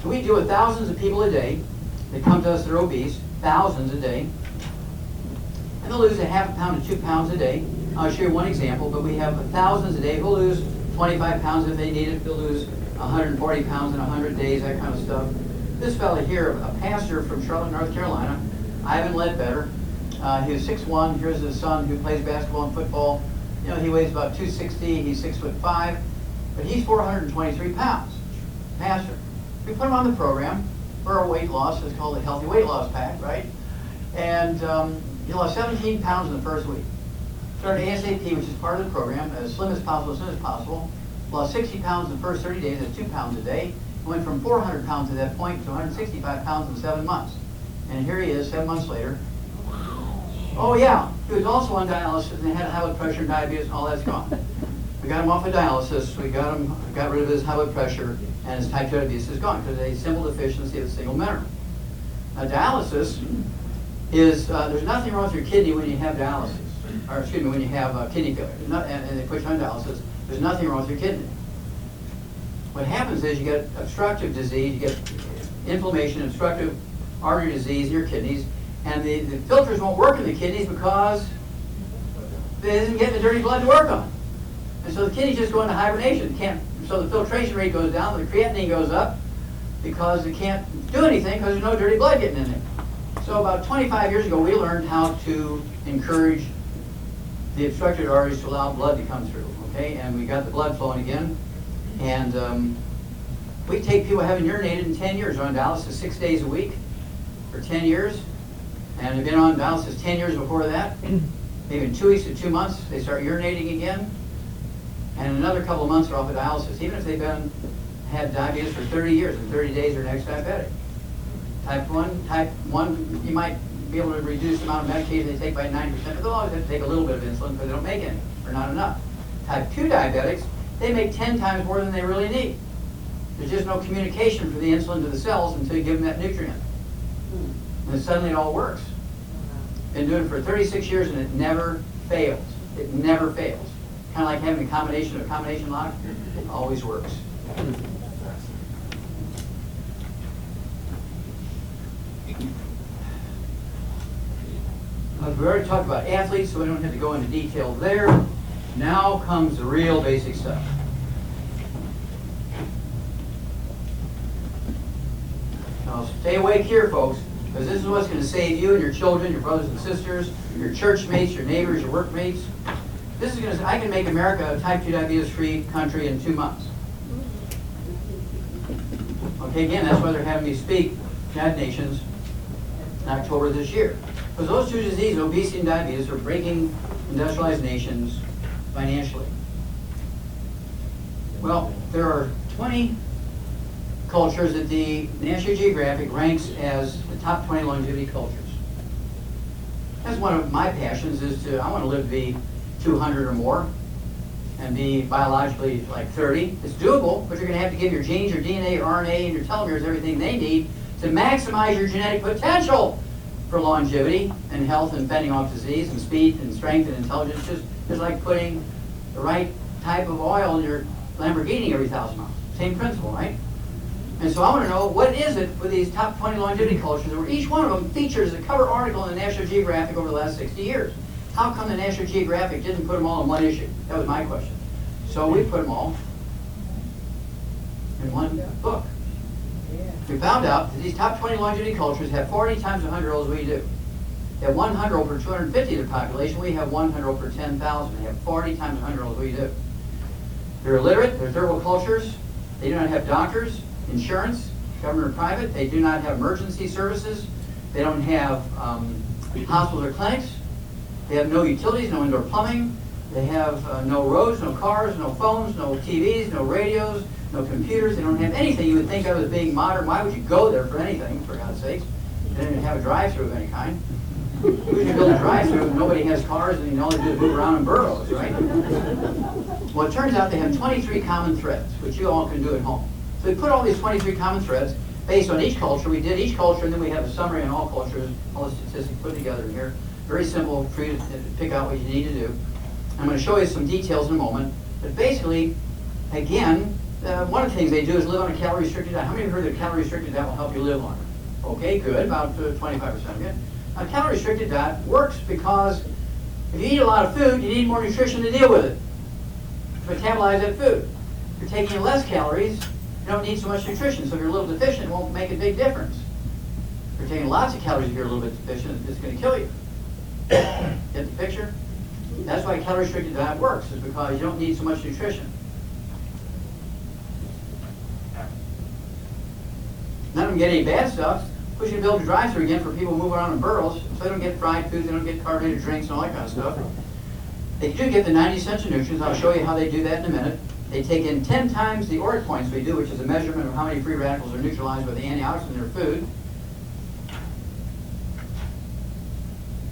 So we deal with thousands of people a day that come to us that are obese, thousands a day. And they'll lose a half a pound to 2 pounds a day. I'll show you one example, but we have thousands a day who'll lose 25 pounds if they need it. They'll lose 140 pounds in 100 days, that kind of stuff. This fella here, a pastor from Charlotte, North Carolina, Ivan Ledbetter, he was 6'1". Here's his son who plays basketball and football. You know, he weighs about 260. He's 6'5", but he's 423 pounds. Pastor. We put him on the program for a weight loss. It's called the Healthy Weight Loss Pack, right? And he lost 17 pounds in the first week. Started ASAP, which is part of the program, as slim as possible, as soon as possible. Lost 60 pounds in the first 30 days, that's 2 pounds a day. Went from 400 pounds at that point to 165 pounds in 7 months. And here he is, 7 months later. Oh yeah, he was also on dialysis and had high blood pressure and diabetes, and all that's gone. We got him off of dialysis, we got rid of his high blood pressure, and his type 2 diabetes is gone because of a simple deficiency of a single mineral. Now dialysis is, there's nothing wrong with your kidney when you have dialysis, or excuse me, when you have kidney failure, and they put you on dialysis, there's nothing wrong with your kidney. What happens is you get obstructive disease, you get inflammation, obstructive artery disease in your kidneys, and the filters won't work in the kidneys because they isn't getting the dirty blood to work on. And so the kidneys just go into hibernation. So the filtration rate goes down, the creatinine goes up because it can't do anything because there's no dirty blood getting in there. So about 25 years ago, we learned how to encourage the obstructed arteries to allow blood to come through, okay? And we got the blood flowing again. And we take people who haven't urinated in 10 years, on dialysis 6 days a week for 10 years. And they've been on dialysis 10 years before that. Maybe in 2 weeks to 2 months, they start urinating again. And another couple of months they're off of dialysis, even if they've had diabetes for 30 years. In 30 days, they're next diabetic. Type 1, you might be able to reduce the amount of medication they take by 9%, but they'll always have to take a little bit of insulin because they don't make any, or not enough. Type 2 diabetics, they make 10 times more than they really need. There's just no communication for the insulin to the cells until you give them that nutrient. And then suddenly it all works. Been doing it for 36 years and it never fails. It never fails. Kind of like having a combination lock. It always works. We already talked about athletes, so we don't have to go into detail there. Now comes the real basic stuff. Now stay awake here, folks, because this is what's going to save you and your children, your brothers and sisters, your church mates, your neighbors, your workmates. This is going to, I can make America a type 2 diabetes-free country in 2 months. Okay, again, that's why they're having me speak to United Nations in October this year. Because those two diseases, obesity and diabetes, are breaking industrialized nations financially. Well, there are 20 cultures that the National Geographic ranks as the top 20 longevity cultures. That's one of my passions, is I want to live to be 200 or more and be biologically like 30. It's doable, but you're going to have to give your genes, your DNA, your RNA, and your telomeres everything they need to maximize your genetic potential for longevity and health and fending off disease and speed and strength and intelligence. Just like putting the right type of oil in your Lamborghini every 1,000 miles. Same principle, right? And so I want to know, what is it for these top 20 longevity cultures where each one of them features a cover article in the National Geographic over the last 60 years? How come the National Geographic didn't put them all in one issue? That was my question. So we put them all in one book. We found out that these top 20 longevity cultures have 40 times 100-year-olds we do. They have 100 per 250 of their population. We have 100 per 10,000. They have 40 times 100-year-olds we do. They're illiterate. They're third world cultures. They do not have doctors, insurance, government or private. They do not have emergency services. They don't have hospitals or clinics. They have no utilities, no indoor plumbing. They have no roads, no cars, no phones, no TVs, no radios, no computers. They don't have anything you would think of as being modern. Why would you go there for anything, for God's sakes? They don't even have a drive-through of any kind. Who can build a drive-through if nobody has cars and all they do is move around in burrows, right? Well, it turns out they have 23 common threads, which you all can do at home. So we put all these 23 common threads based on each culture. We did each culture, and then we have a summary on all cultures, all the statistics put together in here. Very simple for you to pick out what you need to do. I'm going to show you some details in a moment. But basically, again, one of the things they do is live on a calorie-restricted diet. How many have heard that calorie-restricted diet will help you live longer? Okay, good, about 25% of you. A calorie-restricted diet works because if you eat a lot of food, you need more nutrition to deal with it, to metabolize that food. If you're taking less calories, you don't need so much nutrition. So if you're a little deficient, it won't make a big difference. If you're taking lots of calories, if you're a little bit deficient, it's going to kill you. Get the picture? That's why a calorie-restricted diet works, is because you don't need so much nutrition. None of them get any bad stuff. Pushing to build a drive-through again for people who move around in burros, so they don't get fried foods, they don't get carbonated drinks and all that kind of stuff. They do get the 90 essential nutrients. I'll show you how they do that in a minute. They take in 10 times the ORAC points we do, which is a measurement of how many free radicals are neutralized by the antioxidants in their food.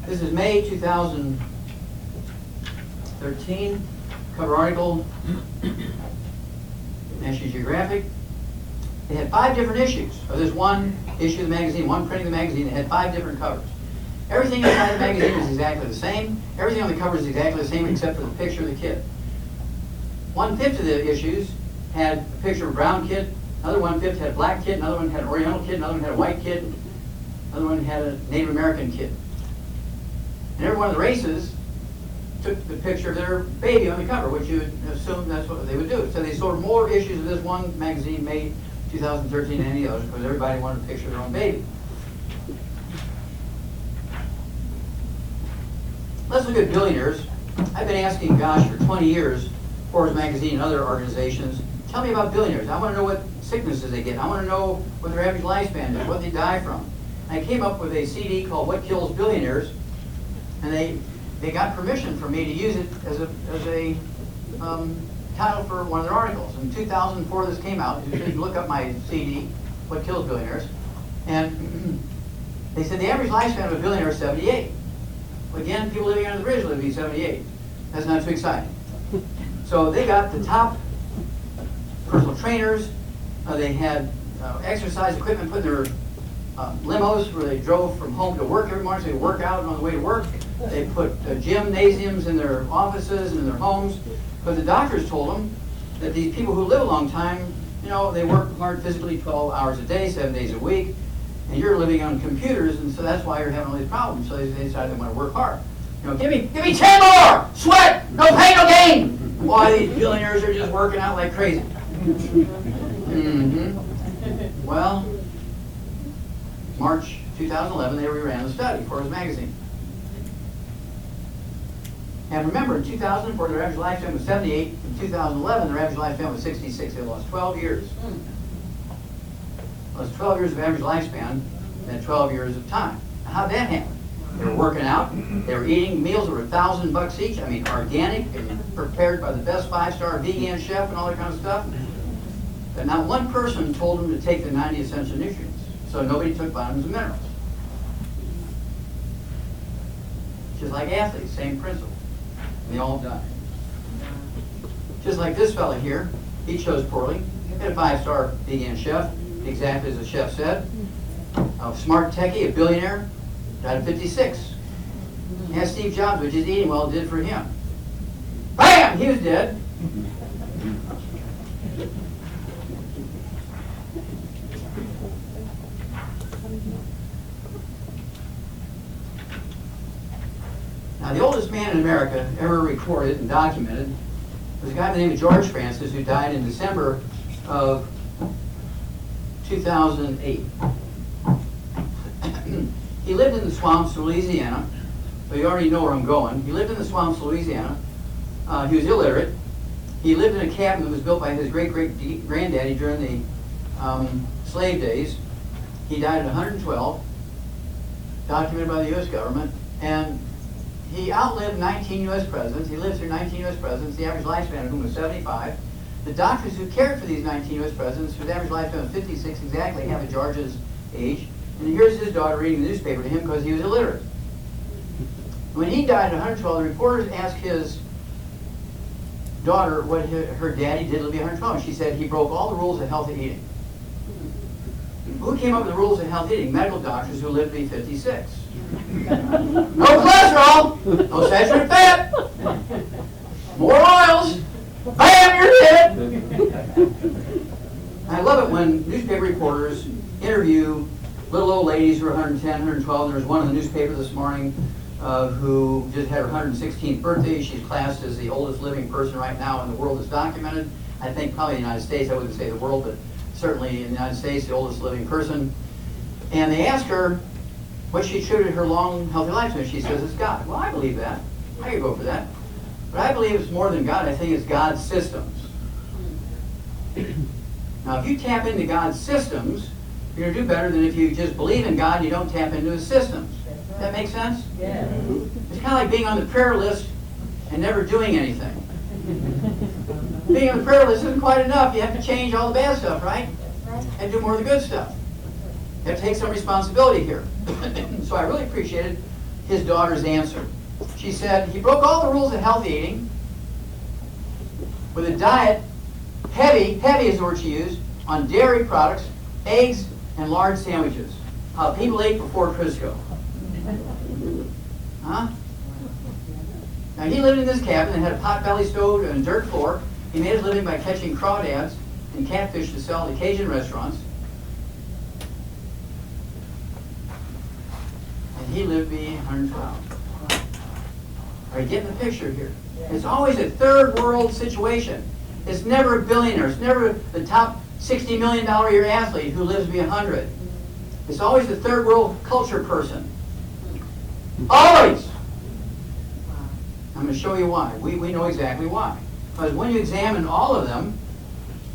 This is May 2013, cover article, National Geographic. They had 5 different issues of this one issue of the magazine, one printing of the magazine. They had 5 different covers. Everything inside the magazine is exactly the same. Everything on the cover is exactly the same except for the picture of the kid. 1/5 of the issues had a picture of a brown kid, another 1/5 had a black kid, another one had an Oriental kid, another one had a white kid, another one had a Native American kid. And every one of the races took the picture of their baby on the cover, which you would assume that's what they would do. So they sold more issues of this one magazine made 2013 than any others because everybody wanted a picture of their own baby. Let's look at billionaires. I've been asking, gosh, for 20 years, Forbes magazine and other organizations, tell me about billionaires. I want to know what sicknesses they get. I want to know what their average lifespan is, what they die from. And I came up with a CD called What Kills Billionaires, and they got permission for me to use it as a title for one of their articles. In 2004, this came out. You can look up my CD, What Kills Billionaires. And they said the average lifespan of a billionaire is 78. Well, again, people living under the bridge live to be 78. That's not too exciting. So they got the top personal trainers. They had exercise equipment put in their limos where they drove from home to work every morning, so they would work out on the way to work. They put gymnasiums in their offices and in their homes. But the doctors told them that these people who live a long time, you know, they work hard physically 12 hours a day, 7 days a week, and you're living on computers, and so that's why you're having all these problems. So they decided they want to work hard. You know, give me 10 more! Sweat! No pain, no gain! Why these billionaires are just working out like crazy. Well, March 2011, they reran the study, Forbes magazine. And remember, in 2004, their average lifespan was 78. In 2011, their average lifespan was 66. They lost 12 years. Lost 12 years of average lifespan and 12 years of time. Now, how'd that happen? They were working out. They were eating meals that were $1,000 each. I mean, organic and prepared by the best 5-star vegan chef and all that kind of stuff. But not one person told them to take the 90 essential nutrients. So nobody took vitamins and minerals. Just like athletes, same principle. They all died. Just like this fella here, he chose poorly. He had a 5-star vegan chef, exactly as the chef said. A smart techie, a billionaire, died at 56. Ask Steve Jobs what his eating well did for him. Bam! He was dead. Now, the oldest man in America ever recorded and documented was a guy by the name of George Francis, who died in December of 2008. He lived in the swamps of Louisiana, so you already know where I'm going. He lived in the swamps of Louisiana. He was illiterate. He lived in a cabin that was built by his great-great-granddaddy during the slave days. He died at 112, documented by the U.S. government, and he outlived 19 U.S. presidents. He lived through 19 U.S. presidents, the average lifespan of whom was 75. The doctors who cared for these 19 U.S. presidents, whose average lifespan was 56 exactly, half of George's age. And here's his daughter reading the newspaper to him because he was illiterate. When he died at 112, the reporters asked his daughter what her daddy did to live to be 112. And she said he broke all the rules of healthy eating. Who came up with the rules of healthy eating? Medical doctors who lived to be 56. No cholesterol, no saturated fat, more oils, bam, you're dead. love it when newspaper reporters interview little old ladies who are 110, 112. There's one in the newspaper this morning who just had her 116th birthday. She's classed as the oldest living person right now in the world that's documented. I think probably in the United States, I wouldn't say the world, but certainly in the United States, the oldest living person. And they asked her what she attributed her long, healthy life to. She says, it's God. Well, I believe that. I could go for that. But I believe it's more than God. I think it's God's systems. Now, if you tap into God's systems, you're going to do better than if you just believe in God and you don't tap into His systems. Does that make sense? Yeah. It's kind of like being on the prayer list and never doing anything. Being on the prayer list isn't quite enough. You have to change all the bad stuff, right? And do more of the good stuff. You have to take some responsibility here. So I really appreciated his daughter's answer. She said, he broke all the rules of healthy eating with a diet heavy is the word she used, on dairy products, eggs, and large sandwiches. How people ate before Crisco. Huh? Now he lived in this cabin and had a pot-belly stove and a dirt floor. He made his living by catching crawdads and catfish to sell at Cajun restaurants. And he lived to be 112. Are you getting the picture here? It's always a third world situation. It's never a billionaire. It's never the top $60 million a year athlete who lives to be 100. It's always the third world culture person. Always! I'm going to show you why. We know exactly why. Because when you examine all of them,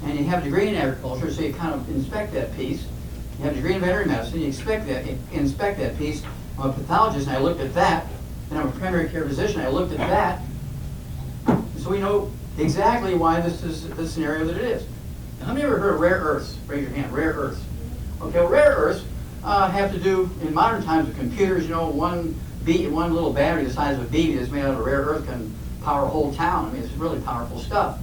and you have a degree in agriculture, so you kind of inspect that piece. You have a degree in veterinary medicine, you inspect that piece. I'm a pathologist, and I looked at that. And I'm a primary care physician, I looked at that. So we know exactly why this is the scenario that it is. Now, how many ever heard of rare earths? Raise your hand. Rare earths. Okay, well, rare earths have to do, in modern times with computers, you know, one little battery the size of a BB that's made out of rare earth can power a whole town. I mean, it's really powerful stuff.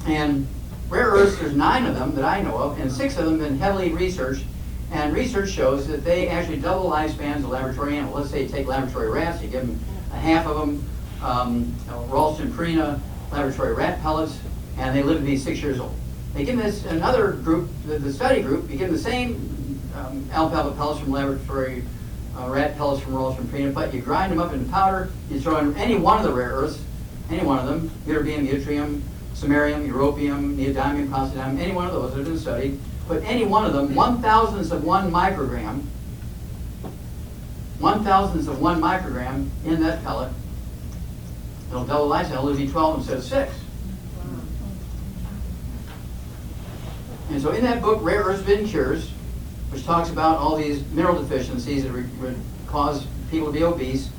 And rare earths, there's 9 of them that I know of, and 6 of them have been heavily researched. And research shows that they actually double the lifespans of laboratory animals. Let's say you take laboratory rats, you give them a half of them, Ralston Purina laboratory rat pellets, and they live to be 6 years old. They give this another group, the study group, you give them the same alfalfa pellets from laboratory rat pellets from Ralston Purina, but you grind them up into powder, you throw in any one of the rare earths, any one of them, ytterbium, yttrium, samarium, europium, neodymium, praseodymium, any one of those that have been studied, put any one of them 1/1000th of 1 microgram, 1/1000th of 1 microgram in that pellet, it'll double the lifespan. It'll live to be 12 instead of 6. And so in that book, Rare Earths, Forbidden Cures, which talks about all these mineral deficiencies that would cause people to be obese,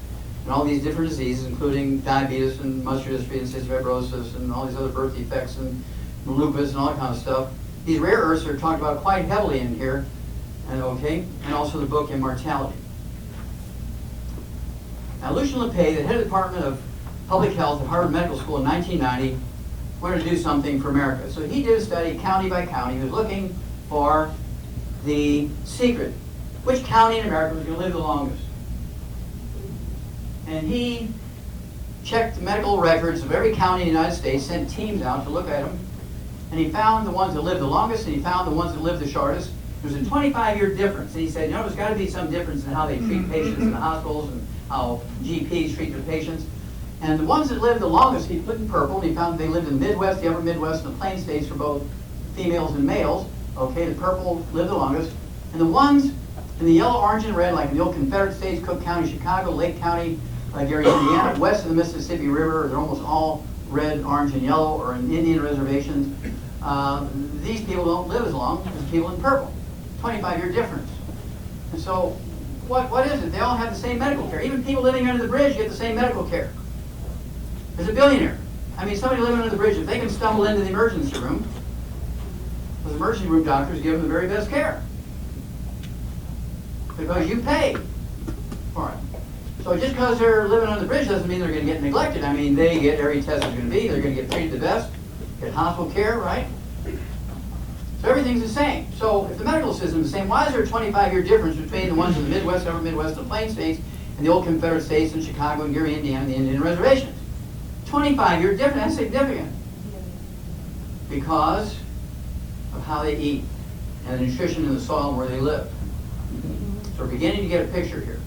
and all these different diseases, including diabetes and muscular dystrophy and cystic fibrosis and all these other birth defects and lupus and all that kind of stuff. These rare earths are talked about quite heavily in here, and also the book Mortality. Now, Lucian LePay, the head of the Department of Public Health at Harvard Medical School in 1990, wanted to do something for America. So he did a study county by county. He was looking for the secret. Which county in America was going to live the longest? And he checked the medical records of every county in the United States, sent teams out to look at them, and he found the ones that lived the longest, and he found the ones that lived the shortest. There was a 25-year difference. And he said, you know, there's got to be some difference in how they treat patients in the hospitals and how GPs treat their patients. And the ones that lived the longest, he put in purple, and he found they lived in the Midwest, the upper Midwest, and the Plain States for both females and males. Okay, the purple lived the longest. And the ones in the yellow, orange, and red, like in the old Confederate States, Cook County, Chicago, Lake County, Gary, Indiana, west of the Mississippi River, they're almost all red, orange, and yellow, or in Indian reservations. These people don't live as long as people in purple. 25-year difference. And so, what is it? They all have the same medical care. Even people living under the bridge get the same medical care. There's a billionaire. I mean, somebody living under the bridge, if they can stumble into the emergency room, those emergency room doctors give them the very best care. Because you pay for it. So just because they're living on the bridge doesn't mean they're going to get neglected. I mean, they get every test is going to be. They're going to get treated the best, get hospital care, right? So everything's the same. So if the medical system is the same, why is there a 25-year difference between the ones in the Midwest, upper Midwest, and the Plain States, and the old Confederate States, and Chicago, and Gary, Indiana, and the Indian reservations? 25-year difference, that's significant. Because of how they eat and the nutrition in the soil where they live. So we're beginning to get a picture here.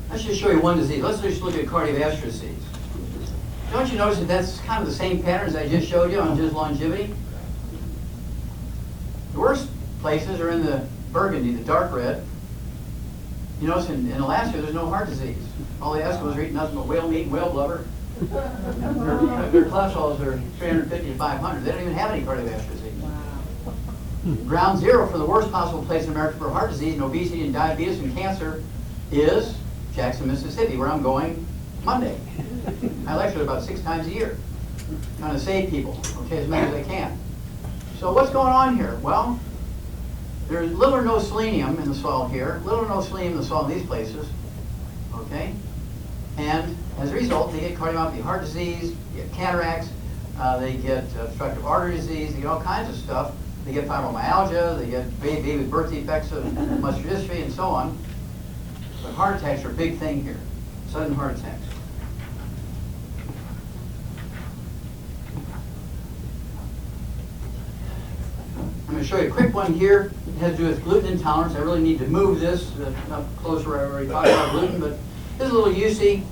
Let's just show you one disease. Let's just look at cardiovascular disease. Don't you notice that that's kind of the same patterns I just showed you on just longevity? The worst places are in the burgundy, the dark red. You notice in Alaska there's no heart disease. All the Eskimos are eating nothing but whale meat and whale blubber. Their cholesterols are 350 to 500. They don't even have any cardiovascular disease. Wow. Ground zero for the worst possible place in America for heart disease and obesity and diabetes and cancer is Jackson, Mississippi, where I'm going Monday. I lecture about 6 times a year, trying to save people, okay, as many as I can. So what's going on here? Well, there's little or no selenium in the soil here, little or no selenium in the soil in these places, okay? And as a result, they get cardiomyopathy, heart disease, they get cataracts, they get obstructive artery disease, they get all kinds of stuff. They get fibromyalgia, they get baby with birth defects of muscular dystrophy, and so on. But heart attacks are a big thing here, sudden heart attacks. I'm going to show you a quick one here. It has to do with gluten intolerance. I really need to move this up closer. I already talked about gluten, but this is a little UC.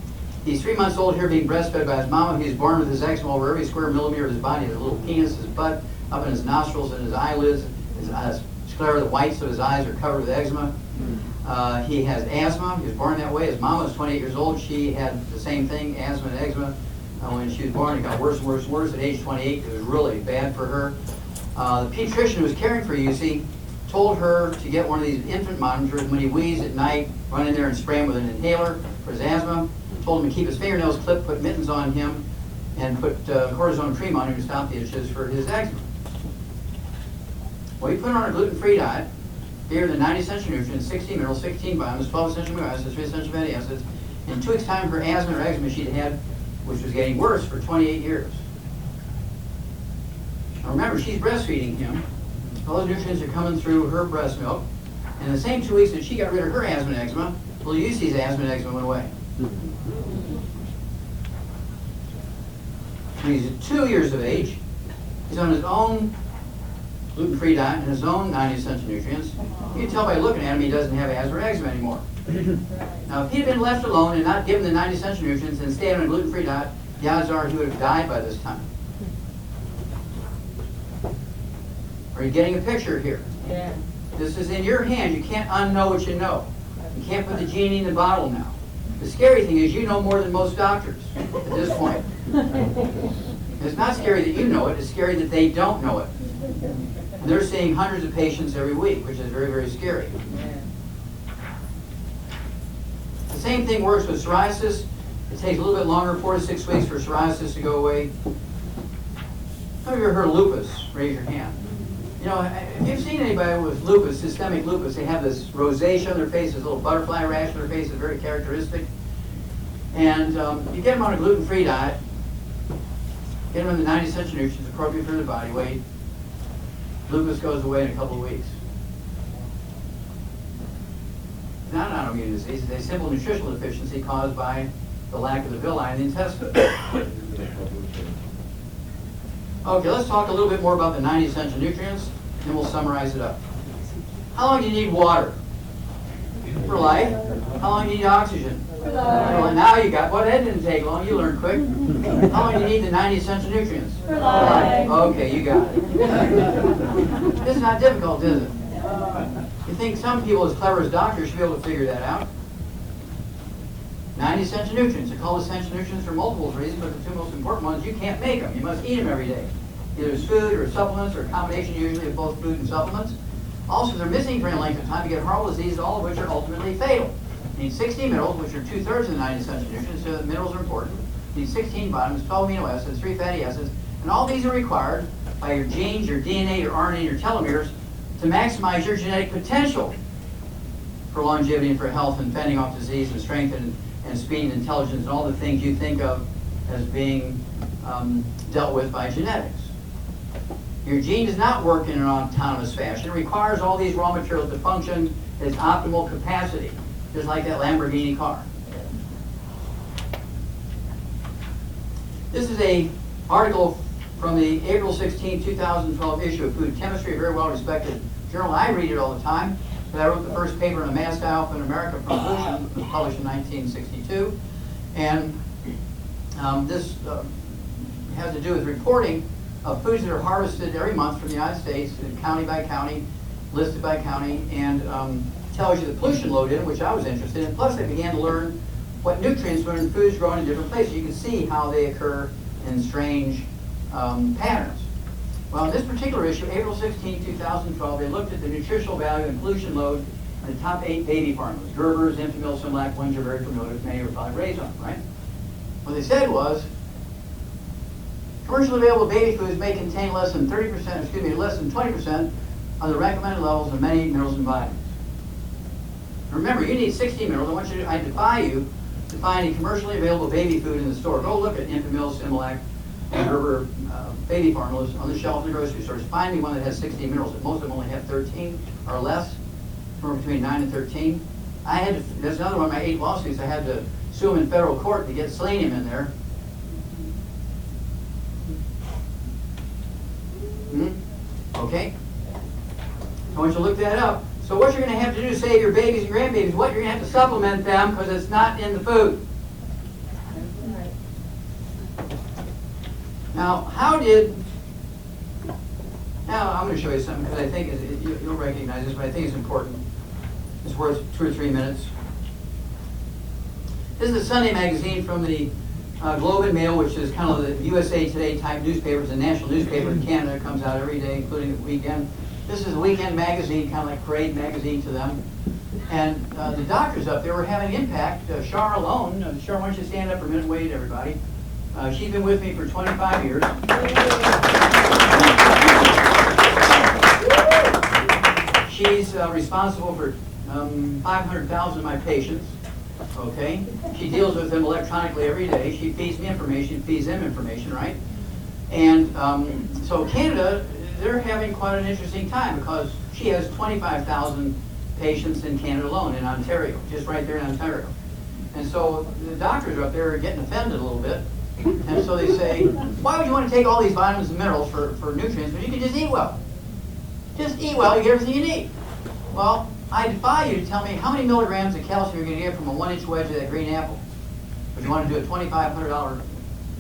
He's 3 months old here being breastfed by his mama. He's born with his eczema over every square millimeter of his body. His little penis, his butt, up in his nostrils and his eyelids. His sclera, the whites of his eyes are covered with eczema. He has asthma. He was born that way. His mama was 28 years old. She had the same thing, asthma and eczema. When she was born, it got worse and worse and worse. At age 28, it was really bad for her. The pediatrician who was caring for Yusi told her to get one of these infant monitors. When he wheezed at night, run in there and spray him with an inhaler for his asthma. Told him to keep his fingernails clipped, put mittens on him, and put cortisone cream on him to stop the itches for his eczema. Well, he put her on a gluten-free diet, gave her the 90 essential nutrients, 16 minerals, 16 vitamins, 12 essential amino acids, 3 essential fatty acids. In 2 weeks' time, her asthma or eczema she'd had, which was getting worse for 28 years. Now remember, she's breastfeeding him. All those nutrients are coming through her breast milk. And in the same 2 weeks that she got rid of her asthma and eczema, well, Yusi's asthma and eczema went away. When he's 2 years of age, he's on his own gluten-free diet and his own 90 essential nutrients. You can tell by looking at him he doesn't have asthma or eczema anymore. Now, if he had been left alone and not given the 90 essential nutrients and stayed on a gluten-free diet, the odds are he would have died by this time. Are you getting a picture here? Yeah. This is in your hand. You can't unknow what you know. You can't put the genie in the bottle now. The scary thing is you know more than most doctors at this point. It's not scary that you know it. It's scary that they don't know it. And they're seeing hundreds of patients every week, which is very, very scary. The same thing works with psoriasis. It takes a little bit longer, 4 to 6 weeks for psoriasis to go away. Have you ever heard of lupus? Raise your hand. You know, if you've seen anybody with lupus, systemic lupus, they have this rosacea on their face, this little butterfly rash on their face is very characteristic. And you get them on a gluten-free diet, get them on the 90 essential nutrients appropriate for their body weight, lupus goes away in a couple of weeks. It's not an autoimmune disease, it's a simple nutritional deficiency caused by the lack of the villi in the intestine. Okay, let's talk a little bit more about the 90 essential nutrients, and then we'll summarize it up. How long do you need water? For life. How long do you need oxygen? For life. Now you got, well, that didn't take long, you learned quick. How long do you need the 90 essential nutrients? For life. Okay, you got it. This is not difficult, is it? You think some people as clever as doctors should be able to figure that out? 90 essential nutrients. They're called essential nutrients for multiple reasons, but the 2 most important ones, you can't make them. You must eat them every day. Either as food or supplements or a combination usually of both food and supplements. Also, if they're missing for any length of time, you get horrible diseases, all of which are ultimately fatal. You need 16 minerals, which are 2/3 of the 90 essential nutrients, so the minerals are important. You need 16 vitamins, 12 amino acids, 3 fatty acids, and all these are required by your genes, your DNA, your RNA, your telomeres to maximize your genetic potential for longevity and for health and fending off disease and strength and speed and intelligence and all the things you think of as being dealt with by genetics. Your gene does not work in an autonomous fashion. It requires all these raw materials to function at its optimal capacity. just like that Lamborghini car. This is a article from the April 16, 2012 issue of Food Chemistry, a very well-respected journal. I read it all the time, but I wrote the first paper on the mass die-off in America from pollution. It was published in 1962. And this has to do with reporting of foods that are harvested every month from the United States, county by county, listed by county, and tells you the pollution load in it, which I was interested in. Plus, I began to learn what nutrients were in foods grown in different places. You can see how they occur in strange patterns. Well, in this particular issue, April 16, 2012, they looked at the nutritional value and pollution load in the top 8 baby formulas. Gerber's, Infamil, Similac, ones you're very familiar with, many are probably raised on, right? What they said was, commercially available baby foods may contain less than 20% of the recommended levels of many minerals and vitamins. Remember, you need 60 minerals. I defy you to find a commercially available baby food in the store. Go look at Infamil, Similac, and Gerber baby formulas on the shelf in the grocery stores. Find me one that has 60 minerals. Most of them only have 13 or less, somewhere between 9 and 13. That's another one of my 8 lawsuits. I had to sue them in federal court to get selenium in there. Okay? I want you to look that up. So what you're going to have to do to save your babies and grandbabies, what you're going to have to supplement them because it's not in the food. Now, now I'm going to show you something because I think you'll recognize this, but I think it's important. It's worth 2 or 3 minutes. This is a Sunday magazine from the Globe and Mail, which is kind of the USA Today type newspaper. It's a national newspaper in Canada. It comes out every day, including the weekend. This is a weekend magazine, kind of like Parade magazine to them. And the doctors up there were having impact. Char alone, Char, why don't you stand up for a minute and wait, everybody. She's been with me for 25 years. She's responsible for 500,000 of my patients. Okay? She deals with them electronically every day. She feeds me information, feeds them information, right? And so Canada, they're having quite an interesting time because she has 25,000 patients in Canada alone, in Ontario, just right there in Ontario. And so the doctors up there are getting offended a little bit. And so they say, why would you want to take all these vitamins and minerals for nutrients when you can just eat well? Just eat well, you get everything you need. Well, I defy you to tell me how many milligrams of calcium you're going to get from a 1-inch wedge of that green apple. But you want to do a $2,500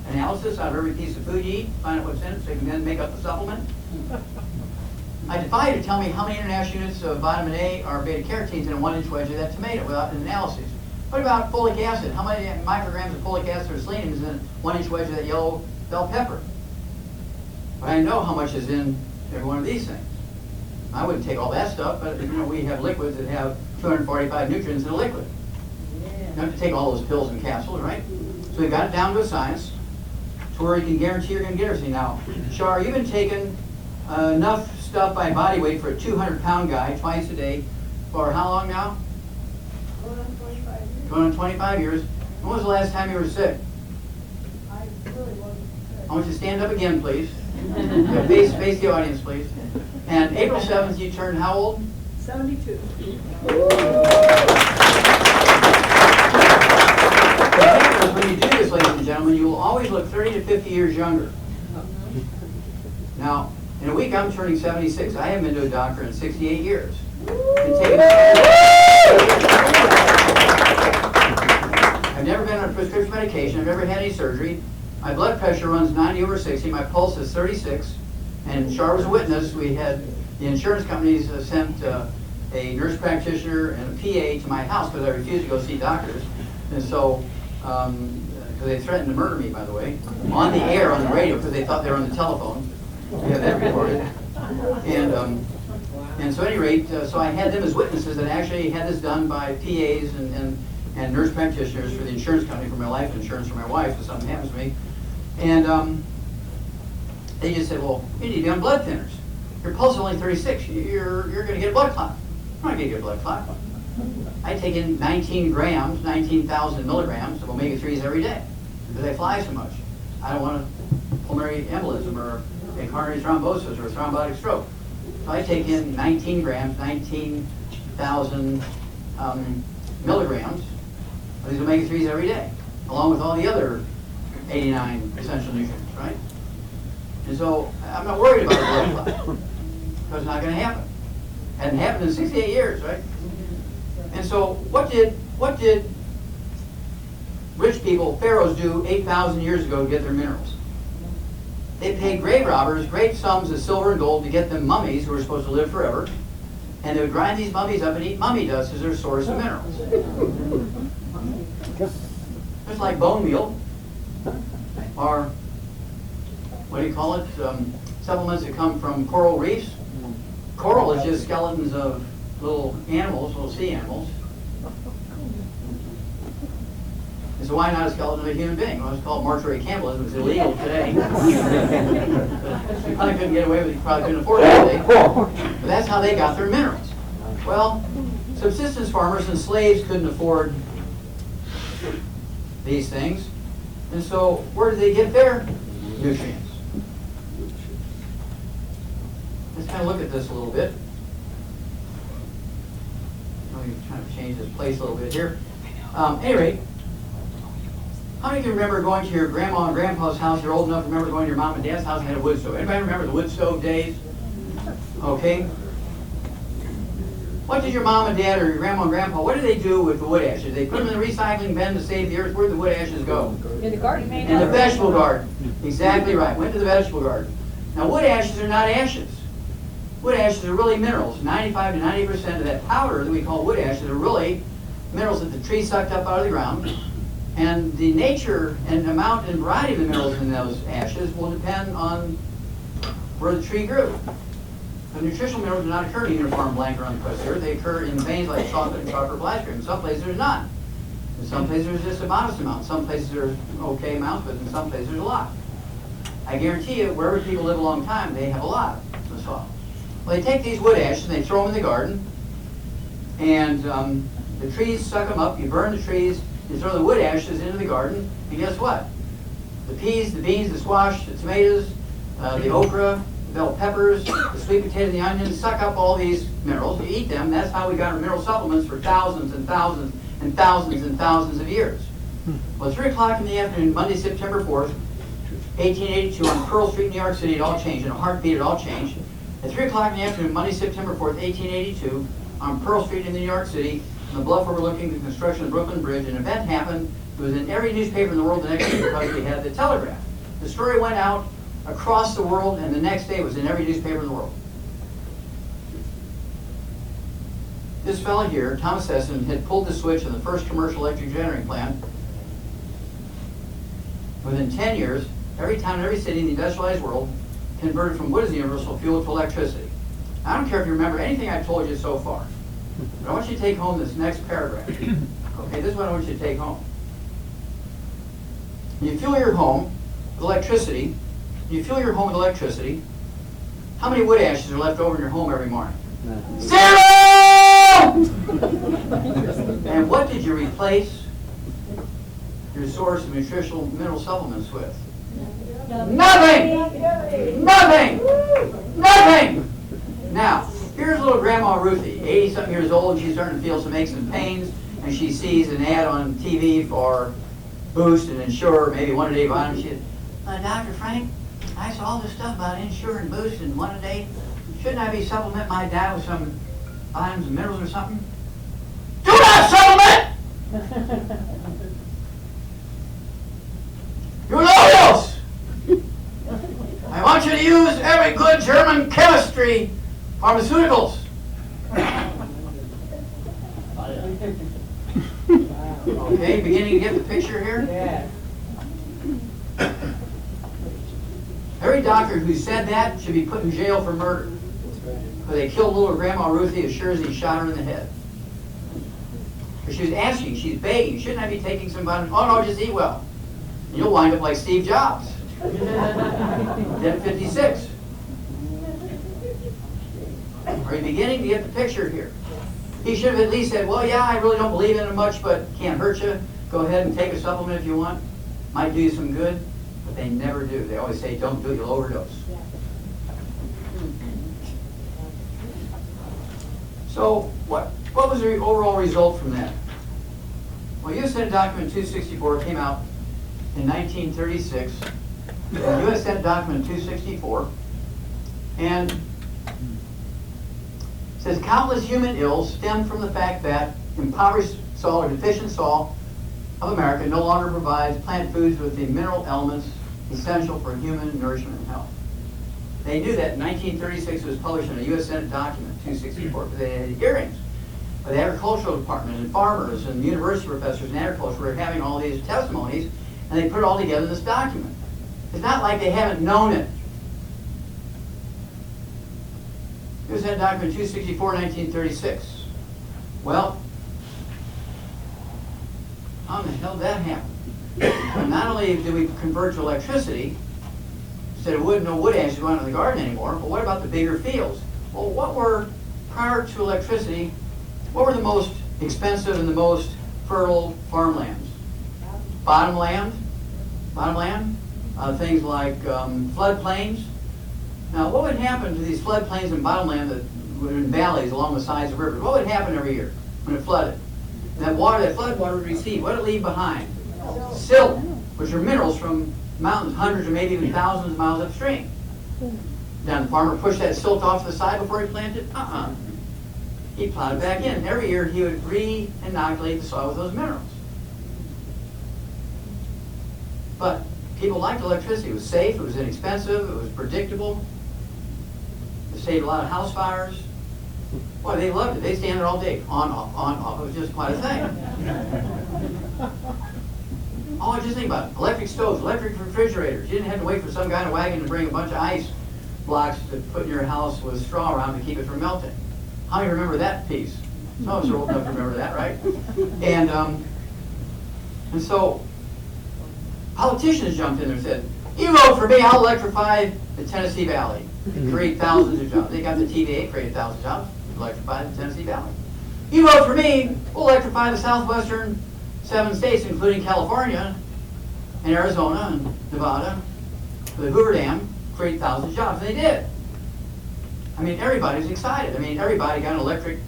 analysis out of every piece of food you eat, find out what's in it so you can then make up the supplement. I defy you to tell me how many international units of vitamin A or beta-carotenes in a 1-inch wedge of that tomato without an analysis. What about folic acid? How many micrograms of folic acid or selenium is in a 1-inch wedge of that yellow bell pepper? But I know how much is in every one of these things. I wouldn't take all that stuff, but we have liquids that have 245 nutrients in a liquid. You don't have to take all those pills and capsules, right? So we got it down to a science to where you can guarantee you're going to get everything. Now, Char, you've been taking enough stuff by body weight for a 200-pound guy twice a day for how long now? Going on 25 years. Going on 25 years. When was the last time you were sick? I really wasn't sick. I want you to stand up again, please. Face the audience, please. And April 7th, you turned how old? 72. When you do this, ladies and gentlemen, you will always look 30 to 50 years younger. Now, in a week, I'm turning 76. I haven't been to a doctor in 68 years. I've never been on prescription medication. I've never had any surgery. My blood pressure runs 90/60. My pulse is 36. And Char was a witness. We had the insurance companies sent a nurse practitioner and a PA to my house because I refused to go see doctors. And so, because they threatened to murder me, by the way, on the air, on the radio, because they thought they were on the telephone. We have that recorded. And so at any rate, so I had them as witnesses that actually had this done by PAs and nurse practitioners for the insurance company, for my life insurance for my wife, if something happens to me. And they just said, well, you need to be on blood thinners. Your pulse is only 36. You're going to get a blood clot. I'm not going to get a blood clot. I take in 19 grams, 19,000 milligrams of omega-3s every day because I fly so much. I don't want a pulmonary embolism or a coronary thrombosis or a thrombotic stroke. So I take in 19 grams, 19,000 milligrams of these omega-3s every day, along with all the other 89 essential nutrients, right? And so I'm not worried about a blood clot, because it's not going to happen. Hadn't happened in 68 years, right? And so what did rich people, pharaohs, do 8,000 years ago to get their minerals? They paid grave robbers great sums of silver and gold to get them mummies who were supposed to live forever, and they would grind these mummies up and eat mummy dust as their source of minerals. It's like bone meal, or what do you call it? Supplements that come from coral reefs. Coral is just skeletons of little animals, little sea animals. And so why not a skeleton of a human being? Well, it's called mortuary cannibalism. It's illegal today. You probably couldn't get away with it. You probably couldn't afford it today. But that's how they got their minerals. Well, subsistence farmers and slaves couldn't afford these things. And so where did they get their nutrients? Let's kind of look at this a little bit. Let me try to change this place a little bit here. Anyway, how many of you remember going to your grandma and grandpa's house? You're old enough to remember going to your mom and dad's house and had a wood stove. Anybody remember the wood stove days? Okay. What did your mom and dad or your grandma and grandpa, what did they do with the wood ashes? They put them in the recycling bin to save the earth. Where did the wood ashes go? In the garden. In the vegetable garden. Exactly right. Went to the vegetable garden. Now, wood ashes are not ashes. Wood ashes are really minerals. 95 to 90% of that powder that we call wood ashes are really minerals that the tree sucked up out of the ground. And the nature and amount and variety of the minerals in those ashes will depend on where the tree grew. The nutritional minerals do not occur in a uniform blanket around the crust of the earth. They occur in veins like chocolate and chocolate ice cream. In some places there's none. In some places there's just a modest amount. In some places there's okay amounts, but in some places there's a lot. I guarantee you, wherever people live a long time, they have a lot in the soil. Well, they take these wood ashes and they throw them in the garden, and the trees suck them up. You burn the trees, you throw the wood ashes into the garden, and guess what? The peas, the beans, the squash, the tomatoes, the okra, the bell peppers, the sweet potato, the onions, suck up all these minerals. You eat them. That's how we got our mineral supplements for thousands and thousands and thousands and thousands of years. Well, at 3 o'clock in the afternoon, Monday, September 4th, 1882, on Pearl Street, New York City, it all changed. In a heartbeat, it all changed. At 3 o'clock in the afternoon, Monday, September 4th, 1882, on Pearl Street in New York City, on the bluff overlooking the construction of the Brooklyn Bridge, an event happened. It was in every newspaper in the world the next day because we had the telegraph. The story went out across the world, and the next day it was in every newspaper in the world. This fellow here, Thomas Edison, had pulled the switch on the first commercial electric generating plant. Within 10 years, every town and every city in the industrialized world converted from wood as the universal fuel to electricity. I don't care if you remember anything I've told you so far, but I want you to take home this next paragraph. Okay, this is what I want you to take home. You fuel your home with electricity. How many wood ashes are left over in your home every morning? 0! And what did you replace your source of nutritional mineral supplements with? Nothing! Nothing! Nothing! Now, here's little Grandma Ruthie, 80-something years old, and she's starting to feel some aches and pains, and she sees an ad on TV for Boost and Ensure, maybe one-a-day vitamin. She said, Dr. Frank, I saw all this stuff about Ensure and Boost and one-a-day. Shouldn't I be supplement my diet with some vitamins and minerals or something? Do not supplement! You know else! I want you to use every good German chemistry pharmaceuticals. Okay, beginning to get the picture here? Yeah. Every doctor who said that should be put in jail for murder. Because they killed little Grandma Ruthie as sure as he shot her in the head. But she was asking, she's begging, shouldn't I be taking some vitamins? Oh no, just eat well. And you'll wind up like Steve Jobs. Dead 56. Are you beginning to get the picture here? He should have at least said, well, yeah, I really don't believe in it much, but can't hurt you. Go ahead and take a supplement if you want. Might do you some good, but they never do. They always say, don't do it, you'll overdose. So what was the overall result from that? Well, U.S. Senate Document 264 came out in 1936. U.S. Senate Document 264, and says countless human ills stem from the fact that impoverished soil or deficient soil of America no longer provides plant foods with the mineral elements essential for human nourishment and health. They knew that in 1936 it was published in a U.S. Senate Document 264 because they had hearings. But the agricultural department and farmers and university professors in agriculture were having all these testimonies, and they put it all together in this document. It's not like they haven't known it. U.S. Senate Document 264, 1936. Well, how in the hell did that happen? And not only did we convert to electricity, instead of wood, no wood ashes going out in the garden anymore, but what about the bigger fields? Well, what were, prior to electricity, what were the most expensive and the most fertile farmlands? Bottomland, things like floodplains. Now, what would happen to these floodplains and bottomland that were in valleys along the sides of rivers? What would happen every year when it flooded? And that water, that flood water would recede. What did it leave behind? Silt, which are minerals from mountains, hundreds or maybe even thousands of miles upstream. Now, the farmer pushed that silt off to the side before he planted? He plowed it back in. Every year he would re-inoculate the soil with those minerals. But people liked electricity. It was safe, it was inexpensive, it was predictable. It saved a lot of house fires. Boy, they loved it. They'd stand there all day. On, off. It was just quite a thing. Oh, just think about it. Electric stoves, electric refrigerators. You didn't have to wait for some guy in a wagon to bring a bunch of ice blocks to put in your house with straw around to keep it from melting. How do you remember that piece? Some of us are old enough to remember that, right? And so politicians jumped in there and said, you vote for me, I'll electrify the Tennessee Valley and create thousands of jobs. They got the TVA, created thousands of jobs, electrify the Tennessee Valley. You vote for me, we'll electrify the southwestern 7 states, including California and Arizona and Nevada, the Hoover Dam, create thousands of jobs. And they did. I mean, everybody was excited. I mean, everybody got an electric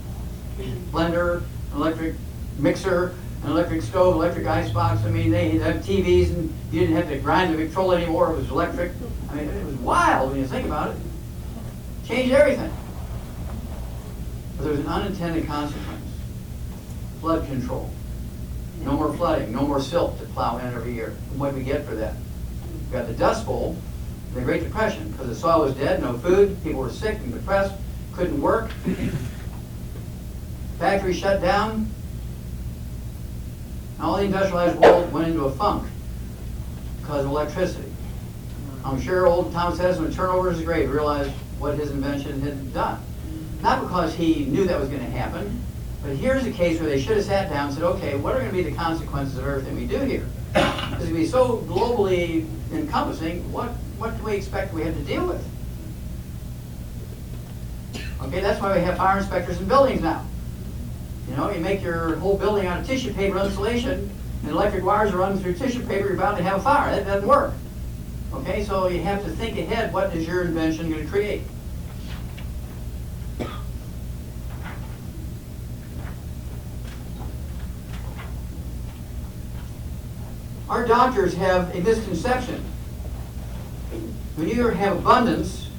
blender, an electric mixer, an electric stove, electric icebox. I mean, they had TVs, and you didn't have to grind the control anymore. It was electric. I mean, it was wild when you think about it. Changed everything. But there was an unintended consequence. Flood control. No more flooding, no more silt to plow in every year. And what did we get for that? We got the Dust Bowl, the Great Depression, because the soil was dead, no food, people were sick and depressed, couldn't work. Factories shut down. And all the industrialized world went into a funk because of electricity. I'm sure old Thomas Edison, when turnover is great, realized what his invention had done. Not because he knew that was going to happen, but here's a case where they should have sat down and said, okay, what are going to be the consequences of everything we do here? It's going to be so globally encompassing, what do we expect we have to deal with? Okay, that's why we have fire inspectors in buildings now. You know, you make your whole building out of tissue paper insulation, and electric wires are running through tissue paper, you're bound to have a fire. That doesn't work. Okay, so you have to think ahead, what is your invention going to create? Our doctors have a misconception. When you have abundance,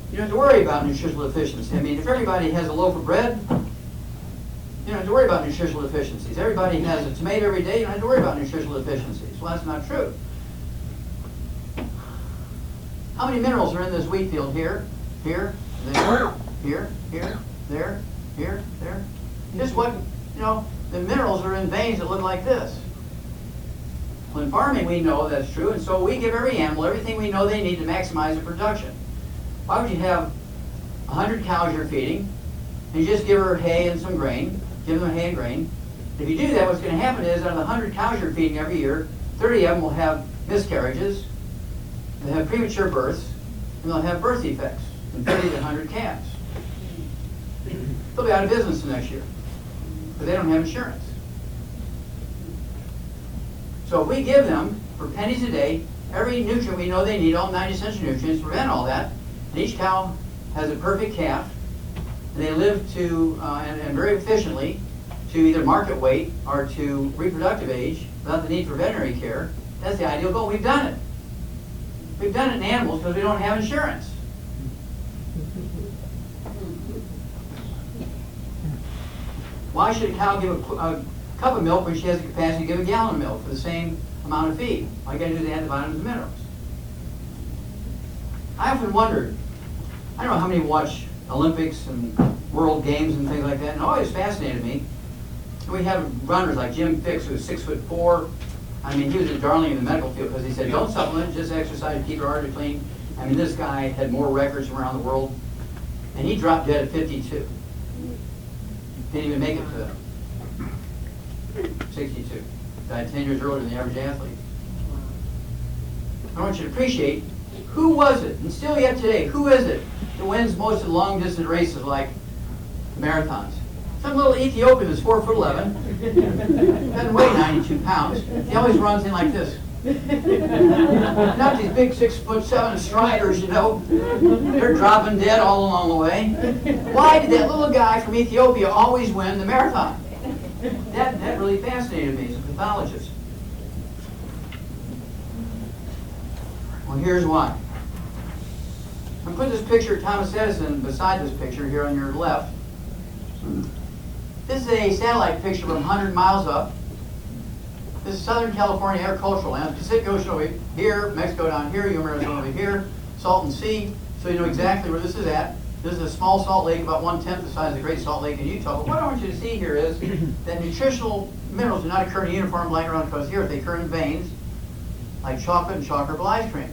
you don't have to worry about nutritional deficiency. I mean, if everybody has a loaf of bread, you don't have to worry about nutritional deficiencies. Everybody has a tomato every day, you don't have to worry about nutritional deficiencies. Well, that's not true. How many minerals are in this wheat field? Here, here, there, here, here, there, here, there. Just what, you know, the minerals are in veins that look like this. Well, in farming, we know that's true, and so we give every animal everything we know they need to maximize their production. Why would you have 100 cows you're feeding, and you just give her hay and some grain, give them hay and grain? If you do that, what's going to happen is, out of the 100 cows you're feeding every year, 30 of them will have miscarriages, they'll have premature births, and they'll have birth defects in 30 to 100 calves. They'll be out of business the next year, because they don't have insurance. So if we give them, for pennies a day, every nutrient we know they need, all 90 essential nutrients, to prevent all that, and each cow has a perfect calf, and they live to, and very efficiently, to either market weight or to reproductive age without the need for veterinary care, that's the ideal goal. We've done it. We've done it in animals because we don't have insurance. Why should a cow give a cup of milk when she has the capacity to give a gallon of milk for the same amount of feed? All you got to do is add the vitamins and minerals. I often wondered, I don't know how many watch Olympics and World Games and things like that, and it always fascinated me. We have runners like Jim Fix, who's 6'4". I mean, he was a darling in the medical field because he said, don't supplement, just exercise, keep your artery clean. I mean, this guy had more records from around the world, and he dropped dead at 52. Didn't even make it to 62. Died 10 years earlier than the average athlete. I want you to appreciate, who was it, and still yet today, who is it that wins most of the long distance races like marathons? Some little Ethiopian that's 4'11", doesn't weigh 92 pounds. He always runs in like this. Not these big 6'7" striders, you know. They're dropping dead all along the way. Why did that little guy from Ethiopia always win the marathon? That really fascinated me as a pathologist. Well, here's why. I put this picture of Thomas Edison beside this picture here on your left. This is a satellite picture from 100 miles up. This is Southern California agricultural land. Pacific Ocean over here, Mexico down here, Arizona over here, Salton Sea. So you know exactly where this is at. This is a small salt lake, about 1/10 the size of the Great Salt Lake in Utah. But what I want you to see here is that nutritional minerals do not occur in a uniform blanket around the crust here. They occur in veins, like chocolate and chocolate ice cream.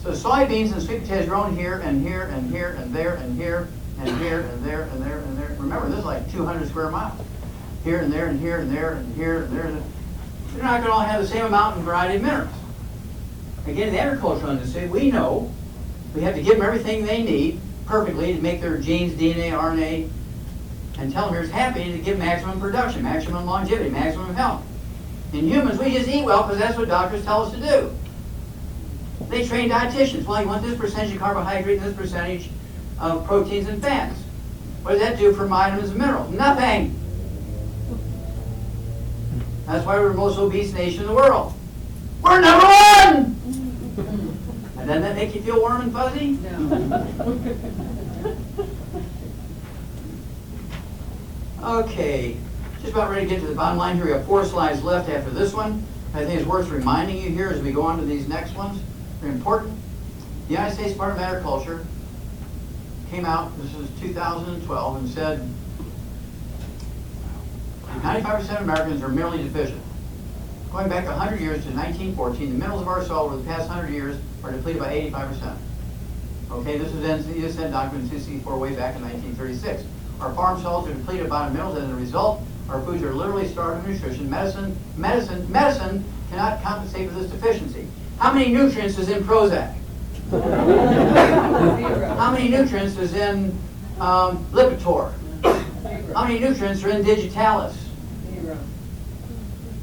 So soybeans and sweet potatoes grown here and here and here and there and here and here and there and there and there. Remember, this is like 200 square miles. Here and there and here and there and here and there. They're not going to all have the same amount and variety of minerals. Again, in the agricultural industry, we know we have to give them everything they need perfectly to make their genes, DNA, RNA, and telomeres happy to give maximum production, maximum longevity, maximum health. In humans, we just eat well because that's what doctors tell us to do. They train dietitians. Well, you want this percentage of carbohydrate and this percentage of proteins and fats. What does that do for vitamins and minerals? Nothing. That's why we're the most obese nation in the world. We're number one! And doesn't that make you feel warm and fuzzy? No. Okay, just about ready to get to the bottom line here. We have 4 slides left after this one. I think it's worth reminding you here as we go on to these next ones. They're important. The United States Department of Agriculture came out, this was 2012, and said 95% of Americans are minerally deficient. Going back 100 years to 1914, the minerals of our soil over the past 100 years are depleted by 85%. Okay, this was NCSN document 264 way back in 1936. Our farm soils are depleted by minerals, and as a result, our foods are literally starved of nutrition. Medicine cannot compensate for this deficiency. How many nutrients is in Prozac? How many nutrients is in Lipitor? How many nutrients are in Digitalis? Zero.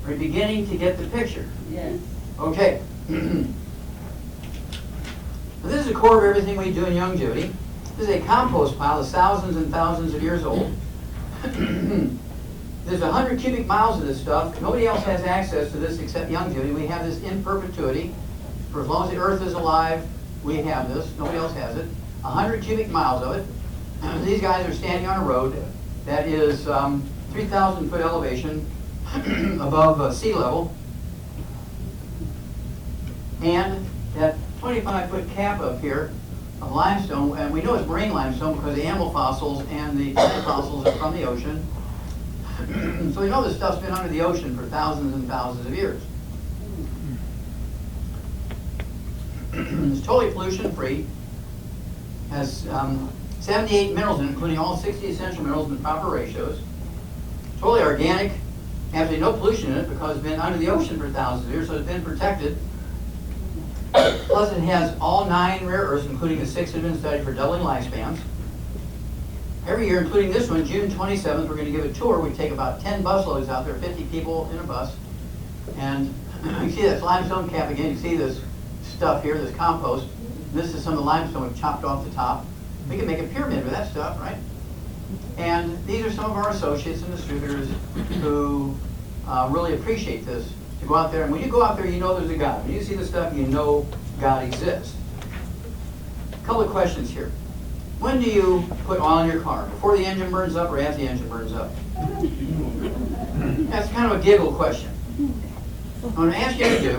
Are you beginning to get the picture? Yes. Okay. Now, this is the core of everything we do in longevity. This is a compost pile that's thousands and thousands of years old. There's 100 cubic miles of this stuff. Nobody else has access to this except longevity. We have this in perpetuity. For as long as the earth is alive, we have this. Nobody else has it. 100 cubic miles of it. These guys are standing on a road that is 3,000 foot elevation above sea level. And that 25-foot cap up here of limestone, and we know it's marine limestone because the animal fossils and the plant fossils are from the ocean. So we know this stuff's been under the ocean for thousands and thousands of years. It's totally pollution-free. Has 78 minerals in it, including all 60 essential minerals in the proper ratios. Totally organic. Absolutely no pollution in it because it's been under the ocean for thousands of years, so it's been protected. Plus, it has all 9 rare earths, including the 6 that have been studied for doubling lifespans. Every year, including this one, June 27th, we're going to give a tour. We take about 10 bus loads out there, 50 people in a bus. And you see this limestone cap again. You see this stuff here, this compost. This is some of the limestone we've chopped off the top. We can make a pyramid with that stuff, right? And these are some of our associates and distributors who really appreciate this, to go out there. And when you go out there, you know there's a God. When you see this stuff, you know God exists. A couple of questions here. When do you put oil in your car? Before the engine burns up or after the engine burns up? That's kind of a giggle question. I'm going to ask you to do,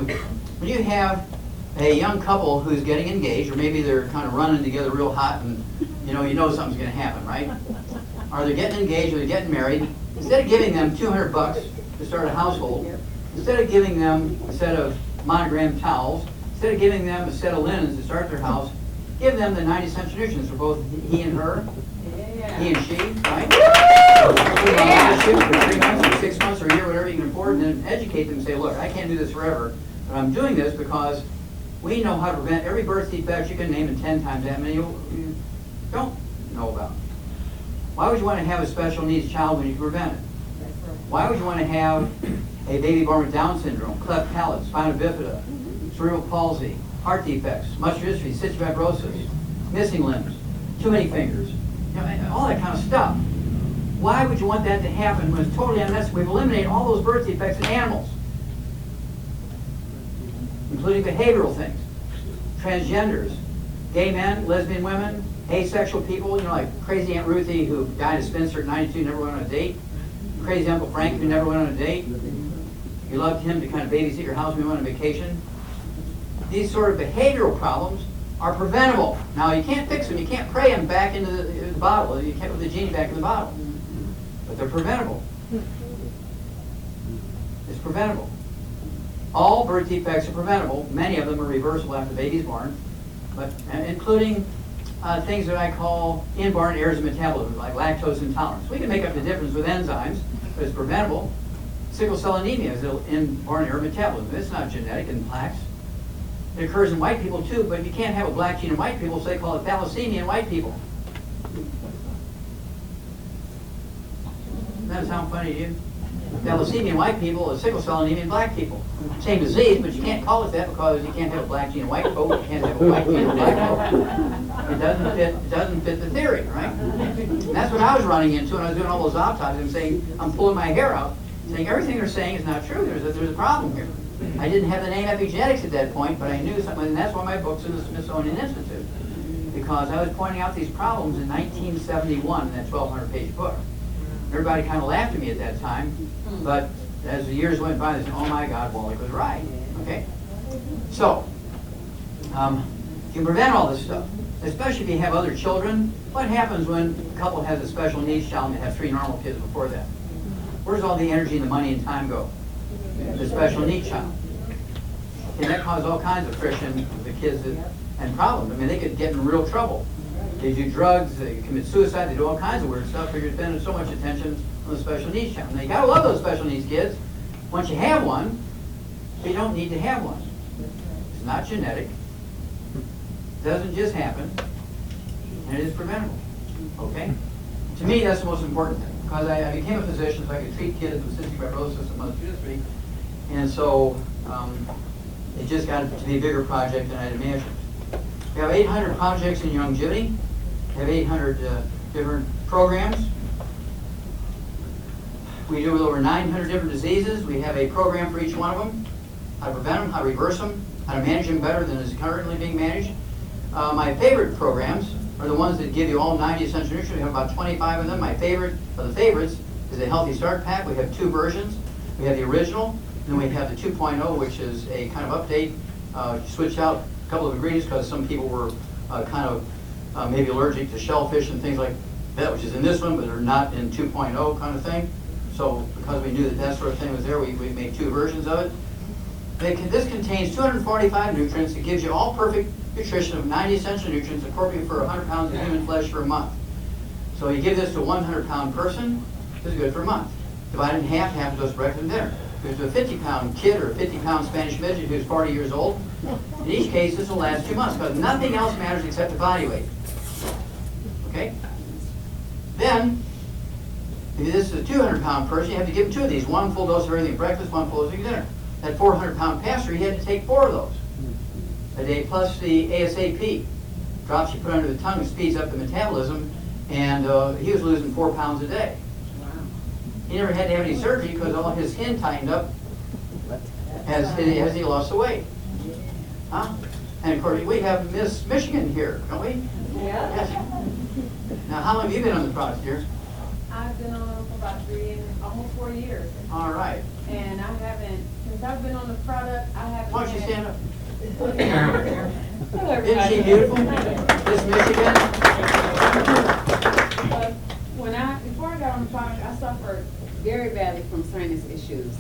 when you have a young couple who's getting engaged, or maybe they're kind of running together real hot and you know something's going to happen, right? Or they're getting engaged or they're getting married, instead of giving them $200 to start a household, instead of giving them a set of monogrammed towels, instead of giving them a set of linens to start their house, give them the 90 cent nutritions for both he and her, he and she, right? For 3 months or 6 months or a year, whatever you can afford, and then educate them and say, look, I can't do this forever, but I'm doing this because we know how to prevent every birth defect you can name in 10 times that many you don't know about. Why would you want to have a special needs child when you can prevent it? Why would you want to have a baby born with Down syndrome, cleft palate, spina bifida, cerebral palsy, heart defects, muscular dystrophy, cystic fibrosis, missing limbs, too many fingers, all that kind of stuff? Why would you want that to happen when it's totally unnecessary? We've eliminated all those birth defects in animals, including behavioral things, transgenders, gay men, lesbian women, asexual people, like crazy Aunt Ruthie who died a spinster at 92, never went on a date, crazy Uncle Frank who never went on a date. You loved him to kind of babysit your house when you went on vacation. These sort of behavioral problems are preventable. Now, you can't fix them. You can't pray them back into the bottle. You can't put the genie back in the bottle. But they're preventable. It's preventable. All birth defects are preventable. Many of them are reversible after the baby's born, but including things that I call inborn errors of metabolism, like lactose intolerance. We can make up the difference with enzymes, but it's preventable. Sickle cell anemia is an inborn error of metabolism. It's not genetic in plaques. It occurs in white people too, but you can't have a black gene in white people, so they call it thalassemia in white people. Doesn't that sound funny to you? Thalassemia in white people is sickle cell anemia in black people. Same disease, but you can't call it that because you can't have a black gene in white folk, you can't have a white gene in black folk. It doesn't fit the theory, right? And that's what I was running into when I was doing all those autopsies and saying, I'm pulling my hair out, saying everything they're saying is not true. There's a problem here. I didn't have the name epigenetics at that point, but I knew something, and that's why my book's in the Smithsonian Institute. Because I was pointing out these problems in 1971 in that 1,200-page book. Everybody kind of laughed at me at that time, but as the years went by, they said, oh my God, Wallach was right. Okay? So, you can prevent all this stuff, especially if you have other children. What happens when a couple has a special needs child and they have 3 normal kids before that? Where does all the energy and the money and time go? The special needs child. And that causes all kinds of friction with the kids and problems. I mean, they could get in real trouble. They do drugs, they commit suicide, they do all kinds of weird stuff because you're spending so much attention on the special needs child. Now, you gotta love those special needs kids. Once you have one, you don't need to have one. It's not genetic. It doesn't just happen. And it is preventable. Okay? To me, that's the most important thing. Because I became a physician so I could treat kids with cystic fibrosis and muscular dystrophy. And so it just got to be a bigger project than I'd imagined. We have 800 projects in longevity. We have 800 different programs. We deal with over 900 different diseases. We have a program for each one of them. How to prevent them, how to reverse them, how to manage them better than is currently being managed. My favorite programs are the ones that give you all 90 essential nutrients. We have about 25 of them. My favorite of the favorites is the Healthy Start Pack. We have 2 versions. We have the original, and then we have the 2.0, which is a kind of update. Switched out a couple of ingredients because some people were kind of maybe allergic to shellfish and things like that, which is in this one, but they're not in 2.0 kind of thing. So because we knew that that sort of thing was there, we made 2 versions of it. This contains 245 nutrients. It gives you all perfect nutrition of 90 essential nutrients appropriate for 100 pounds of human flesh for a month. So you give this to a 100-pound person, this is good for a month. Divide it in half, half goes to breakfast and dinner. If it's a 50-pound kid or a 50-pound Spanish midget who's 40 years old, in each case this will last 2 months because nothing else matters except the body weight. Okay? Then, if this is a 200-pound person, you have to give him 2 of these. 1 full dose of everything at breakfast, 1 full dose at dinner. That 400-pound pastor, he had to take 4 of those a day, plus the ASAP. Drops you put under the tongue and speeds up the metabolism And he was losing 4 pounds a day. He never had to have any surgery because all his skin tightened up as he lost the weight. Huh? And of course, we have Miss Michigan here, don't we? Yeah. Yes. Now, how long have you been on the product here? I've been on them for about almost 4 years. All right. And I haven't, since I've been on the product, I haven't. Why don't you stand up? Hello, Isn't she beautiful? Miss Michigan? Before I got on the product, I suffered very badly from sinus issues.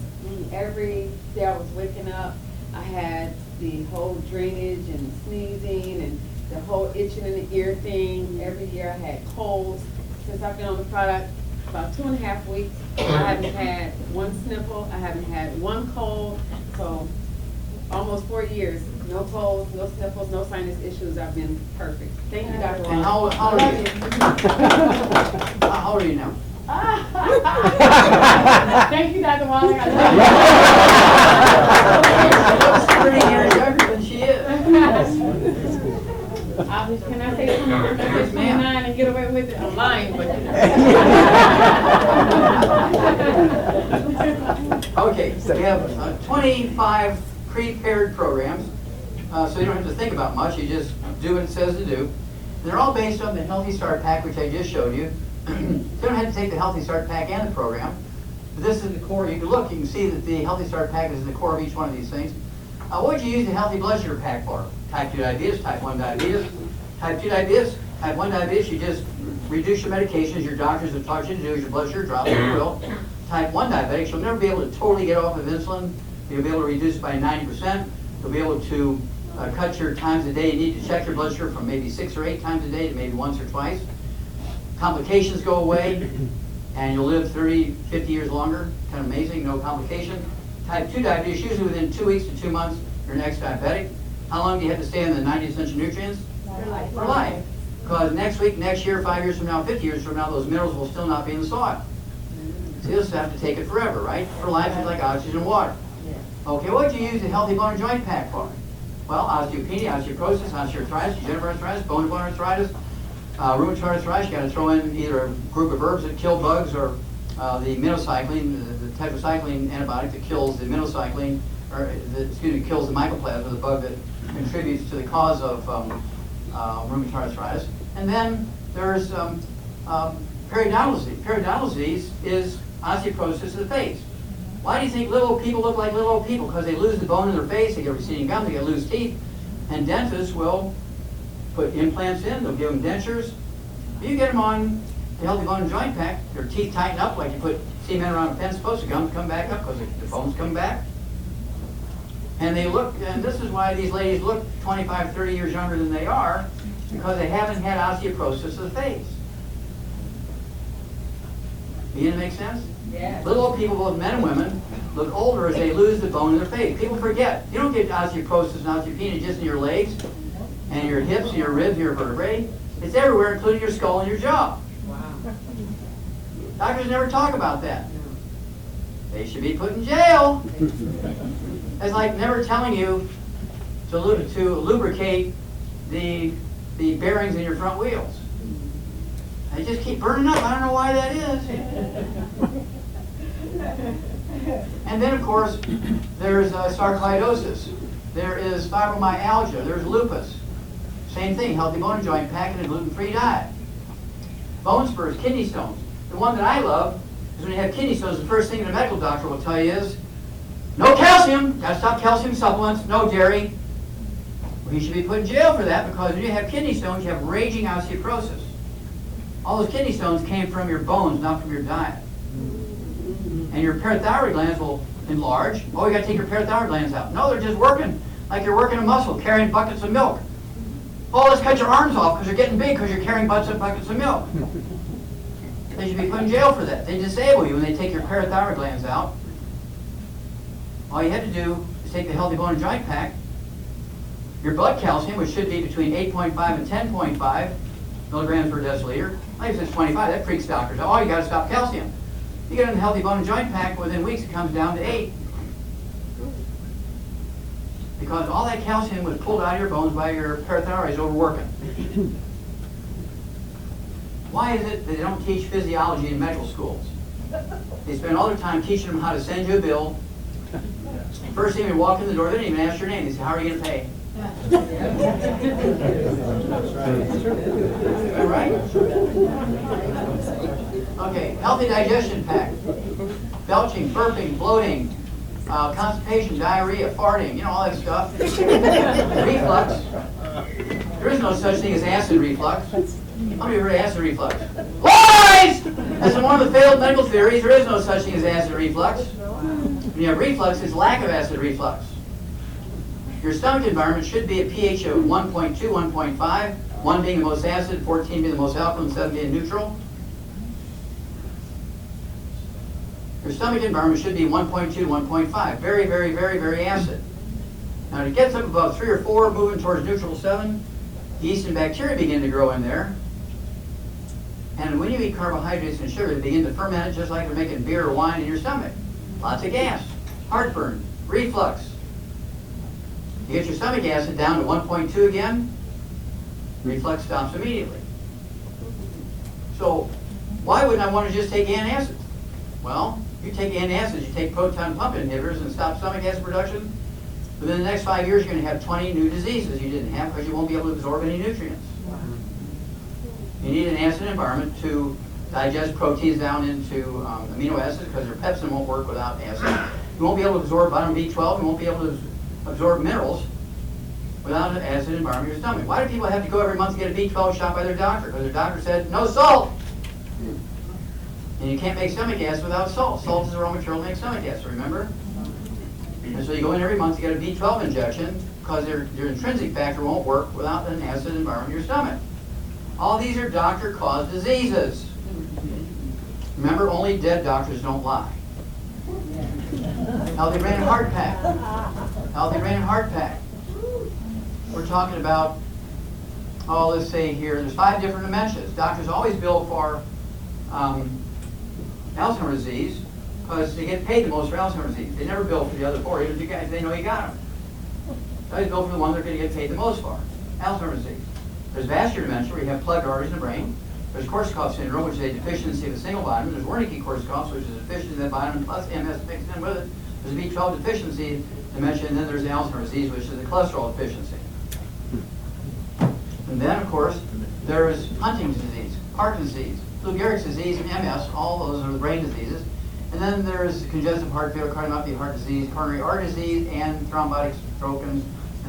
Every day I was waking up, I had the whole drainage and sneezing and the whole itching in the ear thing. Every year I had colds. Since I've been on the product, about 2.5 weeks, I haven't had one sniffle, I haven't had one cold. So almost 4 years, no colds, no sniffles, no sinus issues. I've been perfect. Thank you, Dr. Wallach. And how old are you? How old are you now? Thank you, Dr. Wallach. I love She's 30 years younger than she is. Can I say something? I'm 29 and get away with it? I'm lying, but Okay, so we have 25 prepared programs, so you don't have to think about much. You just do what it says to do. And they're all based on the Healthy Start Pack, which I just showed you. You don't have to take the Healthy Start Pack and the program. But this is the core. You can look, you can see that the Healthy Start Pack is the core of each one of these things. What would you use the Healthy Blood Sugar Pack for? Type 2 diabetes, type 1 diabetes. Type 2 diabetes, type 1 diabetes, you just reduce your medications. Your doctors have taught you to do as your blood sugar drops, you will. Type 1 diabetics, you'll never be able to totally get off of insulin. You'll be able to reduce it by 90%. You'll be able to cut your times a day you need to check your blood sugar from maybe 6 or 8 times a day to maybe once or twice. Complications go away, and you'll live 30, 50 years longer. Kind of amazing, no complication. Type 2 diabetes, usually within 2 weeks to 2 months, you're an ex-diabetic. How long do you have to stay on the 90 essential nutrients? For life. Because next week, next year, 5 years from now, 50 years from now, those minerals will still not be in the soil. So you'll just have to take it forever, right? For life, it's like oxygen and water. Okay, what would you use the Healthy Bone and Joint Pack for? Well, osteopenia, osteoporosis, osteoarthritis, degenerative arthritis, bone arthritis, rheumatoid arthritis. You got to throw in either a group of herbs that kill bugs or the minocycline, the tetracycline antibiotic that kills the minocycline, or kills the mycoplasma, the bug that contributes to the cause of rheumatoid arthritis. And then there's periodontal disease. Periodontal disease is osteoporosis of the face. Why do you think little old people look like little old people? Because they lose the bone in their face, they get receding gums, they get loose teeth, and dentists will put implants in, they'll give them dentures. If you get them on the Healthy Bone and Joint Pack, their teeth tighten up like you put cement around a fence post, the gums come back up because the bones come back. And they look, and this is why these ladies look 25, 30 years younger than they are, because they haven't had osteoporosis of the face. Begin to make sense? yeah. Little old people, both men and women, look older as they lose the bone in their face. People forget. You don't get osteoporosis and osteopenia just in your legs and your hips and your ribs and your vertebrae. It's everywhere, including your skull and your jaw. Wow. Doctors never talk about that. They should be put in jail. It's like never telling you to lubricate the bearings in your front wheels. They just keep burning up. I don't know why that is. And then, of course, there's sarcoidosis. There is fibromyalgia. There's lupus. Same thing, Healthy Bone and Joint Pack and a gluten-free diet. Bone spurs, kidney stones. The one that I love is when you have kidney stones, the first thing that a medical doctor will tell you is, no calcium, got to stop calcium supplements, no dairy. Well, you should be put in jail for that because when you have kidney stones, you have raging osteoporosis. All those kidney stones came from your bones, not from your diet. And your parathyroid glands will enlarge. Oh, you got to take your parathyroid glands out. No, they're just working like you're working a muscle, carrying buckets of milk. Oh, let's cut your arms off because they're getting big because you're carrying buckets of milk. They should be put in jail for that. They disable you when they take your parathyroid glands out. All you have to do is take the Healthy Bone and Joint Pack. Your blood calcium, which should be between 8.5 and 10.5 milligrams per deciliter. Like if it's 25, that freaks doctors out. Oh, you got to stop calcium. You get in the Healthy Bone and Joint Pack, within weeks it comes down to 8. Because all that calcium was pulled out of your bones by your parathyroids overworking. Why is it that they don't teach physiology in medical schools? They spend all their time teaching them how to send you a bill. First thing you walk in the door, they didn't even ask your name. They say, how are you going to pay? Right? Okay, healthy digestion pact. Belching, burping, bloating, constipation, diarrhea, farting, you know, all that stuff. Reflux. There is no such thing as acid reflux. How many of you heard of acid reflux? Lies! That's one of the failed medical theories. There is no such thing as acid reflux. When you have reflux, it's lack of acid reflux. Your stomach environment should be a pH of 1.2, 1.5, 1 being the most acid, 14 being the most alkaline, 7 being neutral. Your stomach environment should be 1.2 to 1.5. Very, very, very, very acid. Now, it gets up above 3 or 4, moving towards neutral 7, yeast and bacteria begin to grow in there. And when you eat carbohydrates and sugar, they begin to ferment it just like they're making beer or wine in your stomach. Lots of gas, heartburn, reflux. You get your stomach acid down to 1.2 again, reflux stops immediately. So, why wouldn't I want to just take antacids? Well, you take antacids, you take proton pump inhibitors and stop stomach acid production. Within the next 5 years, you're going to have 20 new diseases you didn't have because you won't be able to absorb any nutrients. You need an acid environment to digest proteins down into amino acids because your pepsin won't work without acid. You won't be able to absorb vitamin B12. You won't be able to absorb minerals without an acid environment in your stomach. Why do people have to go every month to get a B12 shot by their doctor? Because their doctor said, no salt! And you can't make stomach acid without salt. Salt is the raw material to make stomach acid, remember? And so you go in every month to get a B12 injection because your intrinsic factor won't work without an acid environment in your stomach. All these are doctor-caused diseases. Remember, only dead doctors don't lie. Healthy brain and heart pack. Healthy brain and heart pack. We're talking about, oh, let's say here, there's 5 different dementias. Doctors always bill for Alzheimer's disease because they get paid the most for Alzheimer's disease. They never bill for the other 4, even if you guys, they know you got them. They always bill for the one they're going to get paid the most for, Alzheimer's disease. There's vascular dementia, where you have plugged arteries in the brain. There's Korsakoff syndrome, which is a deficiency of a single vitamin. There's Wernicke-Korsakoff, which is a deficiency of that vitamin plus MS mixed in with it. There's a B12 deficiency dementia, and then there's Alzheimer's disease, which is a cholesterol deficiency. And then, of course, there's Huntington's disease, Parkinson's disease, Lou Gehrig's disease, and MS. All those are the brain diseases. And then there's congestive heart failure, cardiomyopathy, heart disease, coronary artery disease, and thrombotic stroke and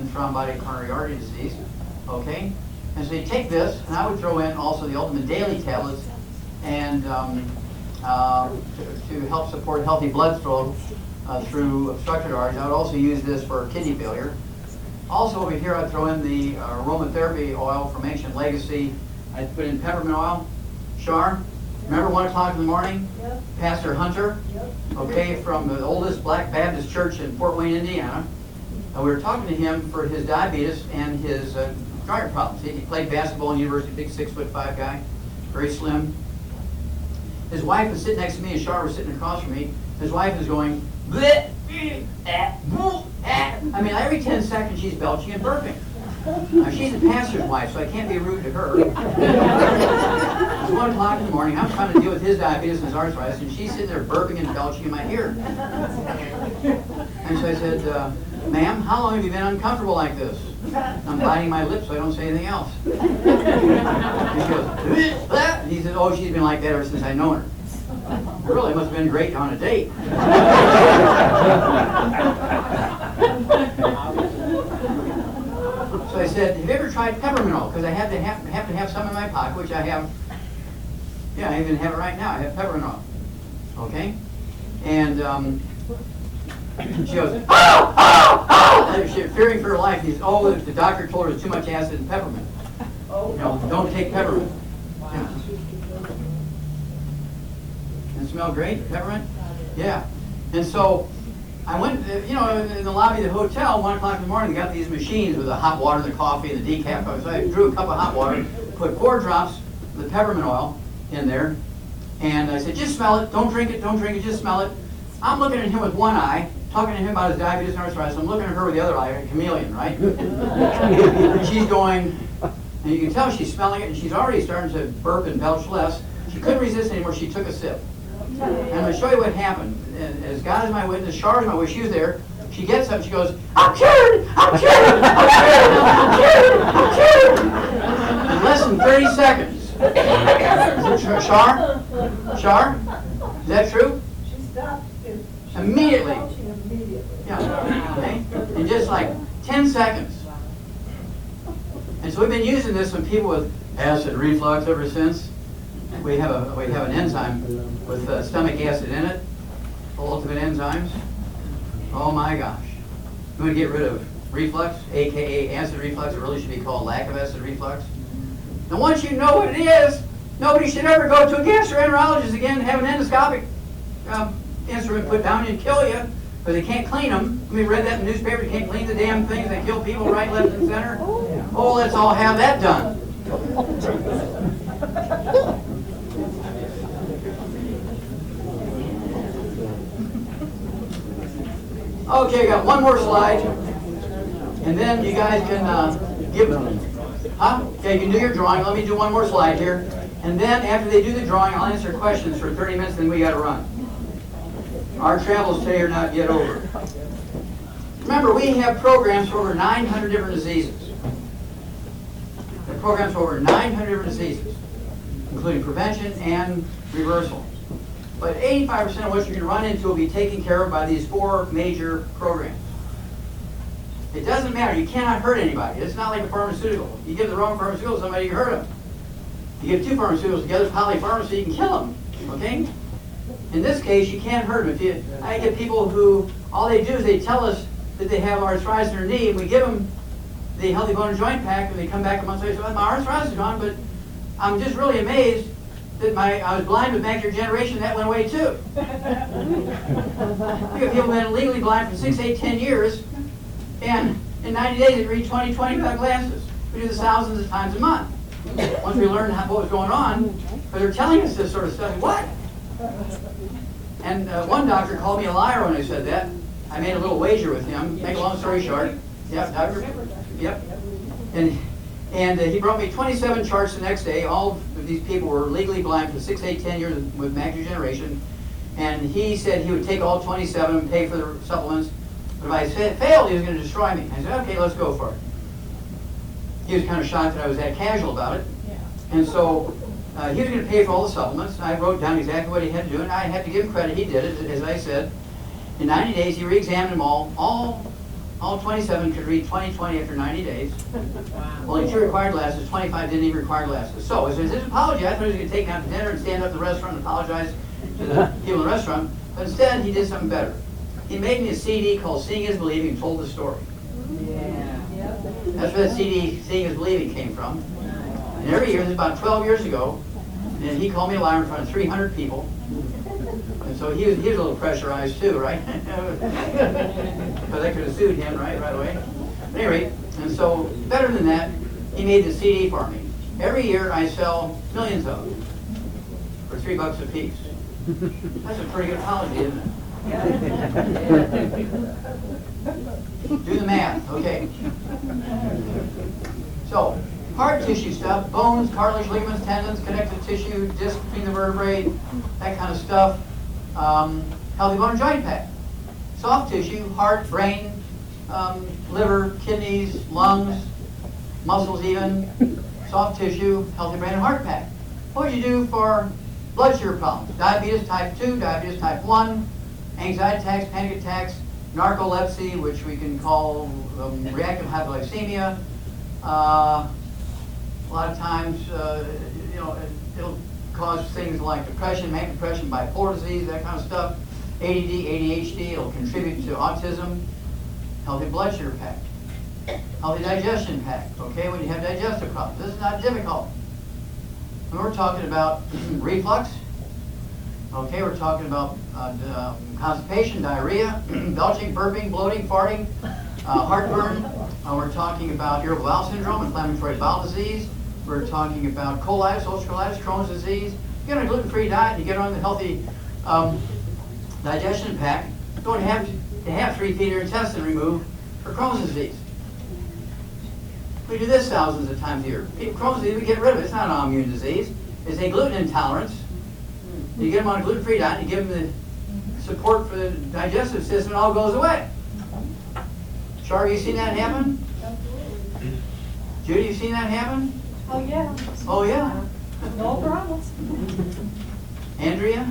thrombotic coronary artery disease. Okay? And so you take this, and I would throw in also the Ultimate Daily tablets and to help support healthy blood flow through obstructed arteries. I would also use this for kidney failure. Also over here, I'd throw in the aromatherapy oil from Ancient Legacy. I'd put in peppermint oil. Char, remember 1 o'clock in the morning? Yep. Pastor Hunter, okay, from the oldest Black Baptist church in Fort Wayne, Indiana. We were talking to him for his diabetes and his joint problems. He played basketball in university, big 6'5" guy, very slim. His wife was sitting next to me, and Char was sitting across from me. His wife is going, bleh, I mean, every 10 seconds she's belching and burping. Now, she's a pastor's wife, so I can't be rude to her. It's 1 o'clock in the morning. I'm trying to deal with his diabetes and his arthritis, and she's sitting there burping and belching in my ear. And so I said, ma'am, how long have you been uncomfortable like this? I'm biting my lips so I don't say anything else. And she goes, and he said, oh, she's been like that ever since I've known her. Really, it must have been great on a date. So I said, have you ever tried peppermint oil? Because I happen to have some in my pocket, which I have. Yeah, I even have it right now. I have peppermint oil. Okay? And she goes, she's fearing for her life. He says, oh, the doctor told her there's too much acid in peppermint. You know, don't take peppermint. Yeah. Does it smell great, peppermint? Yeah. And so I went, in the lobby of the hotel, 1 o'clock in the morning, they got these machines with the hot water, the coffee, and the decaf. So I drew a cup of hot water, put 4 drops of the peppermint oil in there, and I said, just smell it, don't drink it, just smell it. I'm looking at him with one eye, talking to him about his diabetes and arthritis. I'm looking at her with the other eye, a chameleon, right? And she's going, And you can tell she's smelling it, and she's already starting to burp and belch less. She couldn't resist anymore. She took a sip. And I'm going to show you what happened. And as God is my witness, Char is my witness, she was there. She gets up, she goes, I'm cured! I'm cured! I'm cured! I'm cured! I'm cured! In less than 30 seconds. Is it Char? Char? Is that true? She stopped. Immediately. Immediately. Yeah. Okay? In just like 10 seconds. And so we've been using this on people with acid reflux ever since. We have an enzyme with stomach acid in it, ultimate enzymes. Oh my gosh. You want to get rid of reflux, aka acid reflux. It really should be called lack of acid reflux. And once you know what it is, nobody should ever go to a gastroenterologist again and have an endoscopic instrument put down and kill you because they can't clean them. We read that in the newspaper. You can't clean the damn things. They kill people right, left, and center. Oh, let's all have that done. Okay, I got one more slide, and then you guys can give them. Okay, you can do your drawing. Let me do one more slide here, and then after they do the drawing, I'll answer questions for 30 minutes. Then we got to run. Our travels today are not yet over. Remember, we have programs for over 900 different diseases. We have programs for over 900 different diseases, including prevention and reversal. But 85% of what you're going to run into will be taken care of by these 4 major programs. It doesn't matter. You cannot hurt anybody. It's not like a pharmaceutical. You give the wrong pharmaceutical to somebody, you hurt them. You give 2 pharmaceuticals together, polypharmacy, you can kill them. Okay? In this case, you can't hurt them. I get people who, all they do is they tell us that they have arthritis in their knee, and we give them the Healthy Bone and Joint Pack, and they come back a month later and say, my arthritis is gone, but I'm just really amazed that I was blind with macular degeneration, that went away too. We have people who have been legally blind for 6, 8, 10 years, and in 90 days they read 20 without glasses. We do this thousands of times a month. Once we learned what was going on, but they're telling us this sort of stuff. What? And one doctor called me a liar when I said that. I made a little wager with him. Make a long story short. Yep, doctor. Yep. And he brought me 27 charts the next day. All of these people were legally blind for 6, 8, 10 years with macular degeneration. And he said he would take all 27 and pay for the supplements. But if I failed, he was going to destroy me. I said, okay, let's go for it. He was kind of shocked that I was that casual about it. And so he was going to pay for all the supplements. I wrote down exactly what he had to do, and I had to give him credit. He did it, as I said. In 90 days, he re-examined them all 27 could read 20/20 after 90 days. Wow. Only 2 required glasses, 25 didn't even require glasses. So as his apology, I thought he was going to take me out to dinner and stand up at the restaurant and apologize to the people in the restaurant. But instead, he did something better. He made me a CD called Seeing is Believing and told the story. Yeah. That's where that CD, Seeing is Believing, came from. And every year, this is about 12 years ago, and he called me a liar in front of 300 people. And so he was a little pressurized too, right? Because I could have sued him right away. But anyway, and so better than that, he made the CD for me. Every year I sell millions of them for $3 a piece. That's a pretty good apology, isn't it? Do the math, okay. So, hard tissue stuff, bones, cartilage, ligaments, tendons, connective tissue, disc between the vertebrae, that kind of stuff. Healthy Bone and Joint Pack. Soft tissue, heart, brain, liver, kidneys, lungs, muscles even. Soft tissue, Healthy Brain and Heart Pack. What would you do for blood sugar problems? Diabetes type 2, diabetes type 1, anxiety attacks, panic attacks, narcolepsy, which we can call reactive hypoglycemia. A lot of times, it'll cause things like depression, manic depression, bipolar disease, that kind of stuff. ADD, ADHD, it'll contribute to autism. Healthy blood sugar pack. Healthy digestion pack, okay, when you have digestive problems. This is not difficult. When we're talking about reflux, okay, we're talking about constipation, diarrhea, belching, burping, bloating, farting, heartburn. We're talking about irritable bowel syndrome, inflammatory bowel disease. We're talking about colitis, ulcerative colitis, Crohn's disease. You get on a gluten-free diet, and you get on the healthy digestion pack. You don't have to have 3 feet of your intestine removed for Crohn's disease. We do this thousands of times a year. Crohn's disease, we get rid of it. It's not an autoimmune disease. It's a gluten intolerance. You get them on a gluten-free diet, you give them the support for the digestive system, it all goes away. Char, you seen that happen? Judy, you seen that happen? Oh, yeah. Oh, yeah. No problems. Andrea?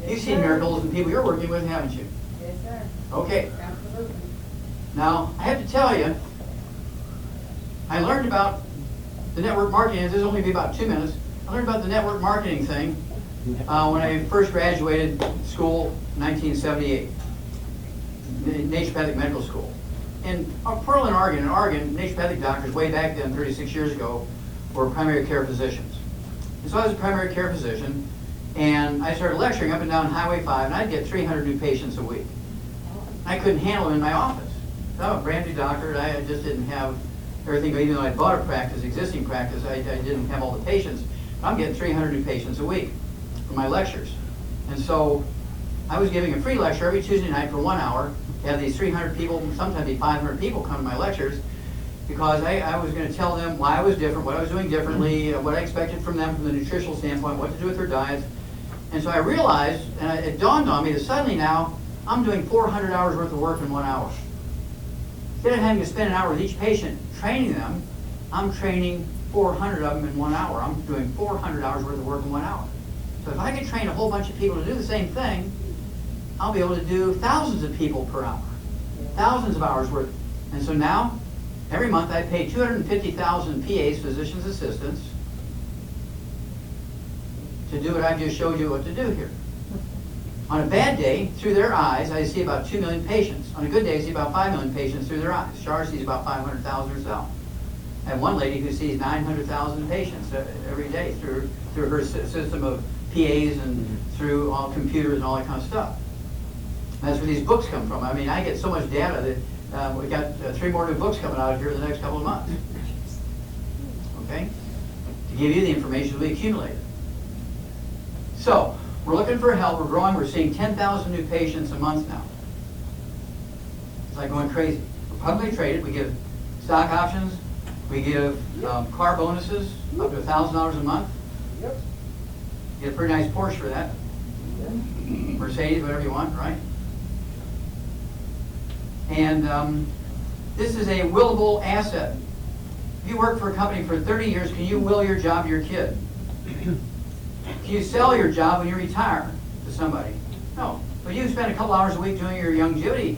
You've seen miracles in people you're working with, haven't you? Yes, sir. Okay. Absolutely. Now, I have to tell you, I learned about the network marketing. This will only be about 2 minutes. I learned about the network marketing thing when I first graduated school in 1978, naturopathic medical school. In Portland, Oregon, naturopathic doctors way back then, 36 years ago, were primary care physicians. And so I was a primary care physician, and I started lecturing up and down Highway 5, and I'd get 300 new patients a week. I couldn't handle them in my office. I'm a brand new doctor, and I just didn't have everything, even though I bought a practice, existing practice, I didn't have all the patients. I'm getting 300 new patients a week for my lectures. And so I was giving a free lecture every Tuesday night for 1 hour. Have these 300 people, sometimes be 500 people come to my lectures, because I was going to tell them why I was different, what I was doing differently, what I expected from them from the nutritional standpoint, what to do with their diets. And so I realized, and it dawned on me that suddenly now I'm doing 400 hours worth of work in 1 hour. Instead of having to spend an hour with each patient training them, I'm training 400 of them in 1 hour. I'm doing 400 hours worth of work in 1 hour. So if I could train a whole bunch of people to do the same thing, I'll be able to do thousands of people per hour, thousands of hours worth. And so now, every month I pay 250,000 PAs, physicians assistants, to do what I just showed you what to do here. On a bad day, through their eyes, I see about 2 million patients. On a good day, I see about 5 million patients through their eyes. Char sees about 500,000 herself. I have one lady who sees 900,000 patients every day through her system of PAs and through all computers and all that kind of stuff. And that's where these books come from. I mean, I get so much data that we got 3 more new books coming out here in the next couple of months. Okay? To give you the information we accumulated. So, we're looking for help. We're growing. We're seeing 10,000 new patients a month now. It's like going crazy. We're publicly traded. We give stock options. We give car bonuses up to $1,000 a month. Yep. You get a pretty nice Porsche for that. Mercedes, whatever you want, right? And this is a willable asset. If you work for a company for 30 years, can you will your job to your kid? Can you sell your job when you retire to somebody? No. But you spend a couple hours a week doing your longevity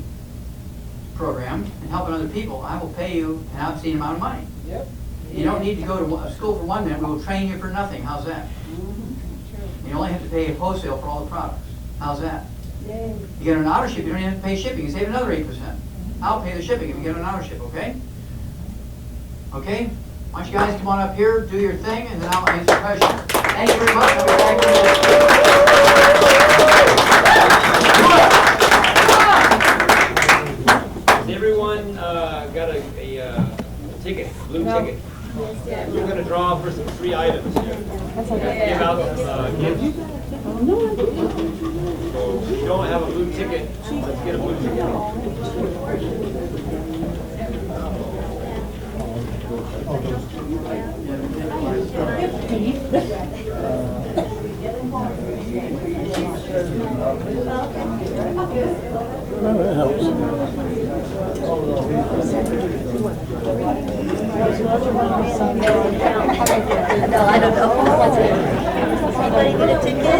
program and helping other people, I will pay you an obscene amount of money. Yep. You don't need to go to school for 1 minute. We will train you for nothing. How's that? You only have to pay wholesale for all the products. How's that? Yay. You get an auto ship, you don't even have to pay shipping. You save another 8%. I'll pay the shipping if you get an auto ship, okay? Okay? Why don't you guys come on up here, do your thing, and then I'll answer questions. Thank you very much. I'll be back in a minute. Has everyone got a ticket, blue ticket? We're going to draw for some free items here. Give out some gifts. So if you don't have a blue ticket, let's get a blue ticket. That helps. No, I don't know. What's it? Anybody get a ticket?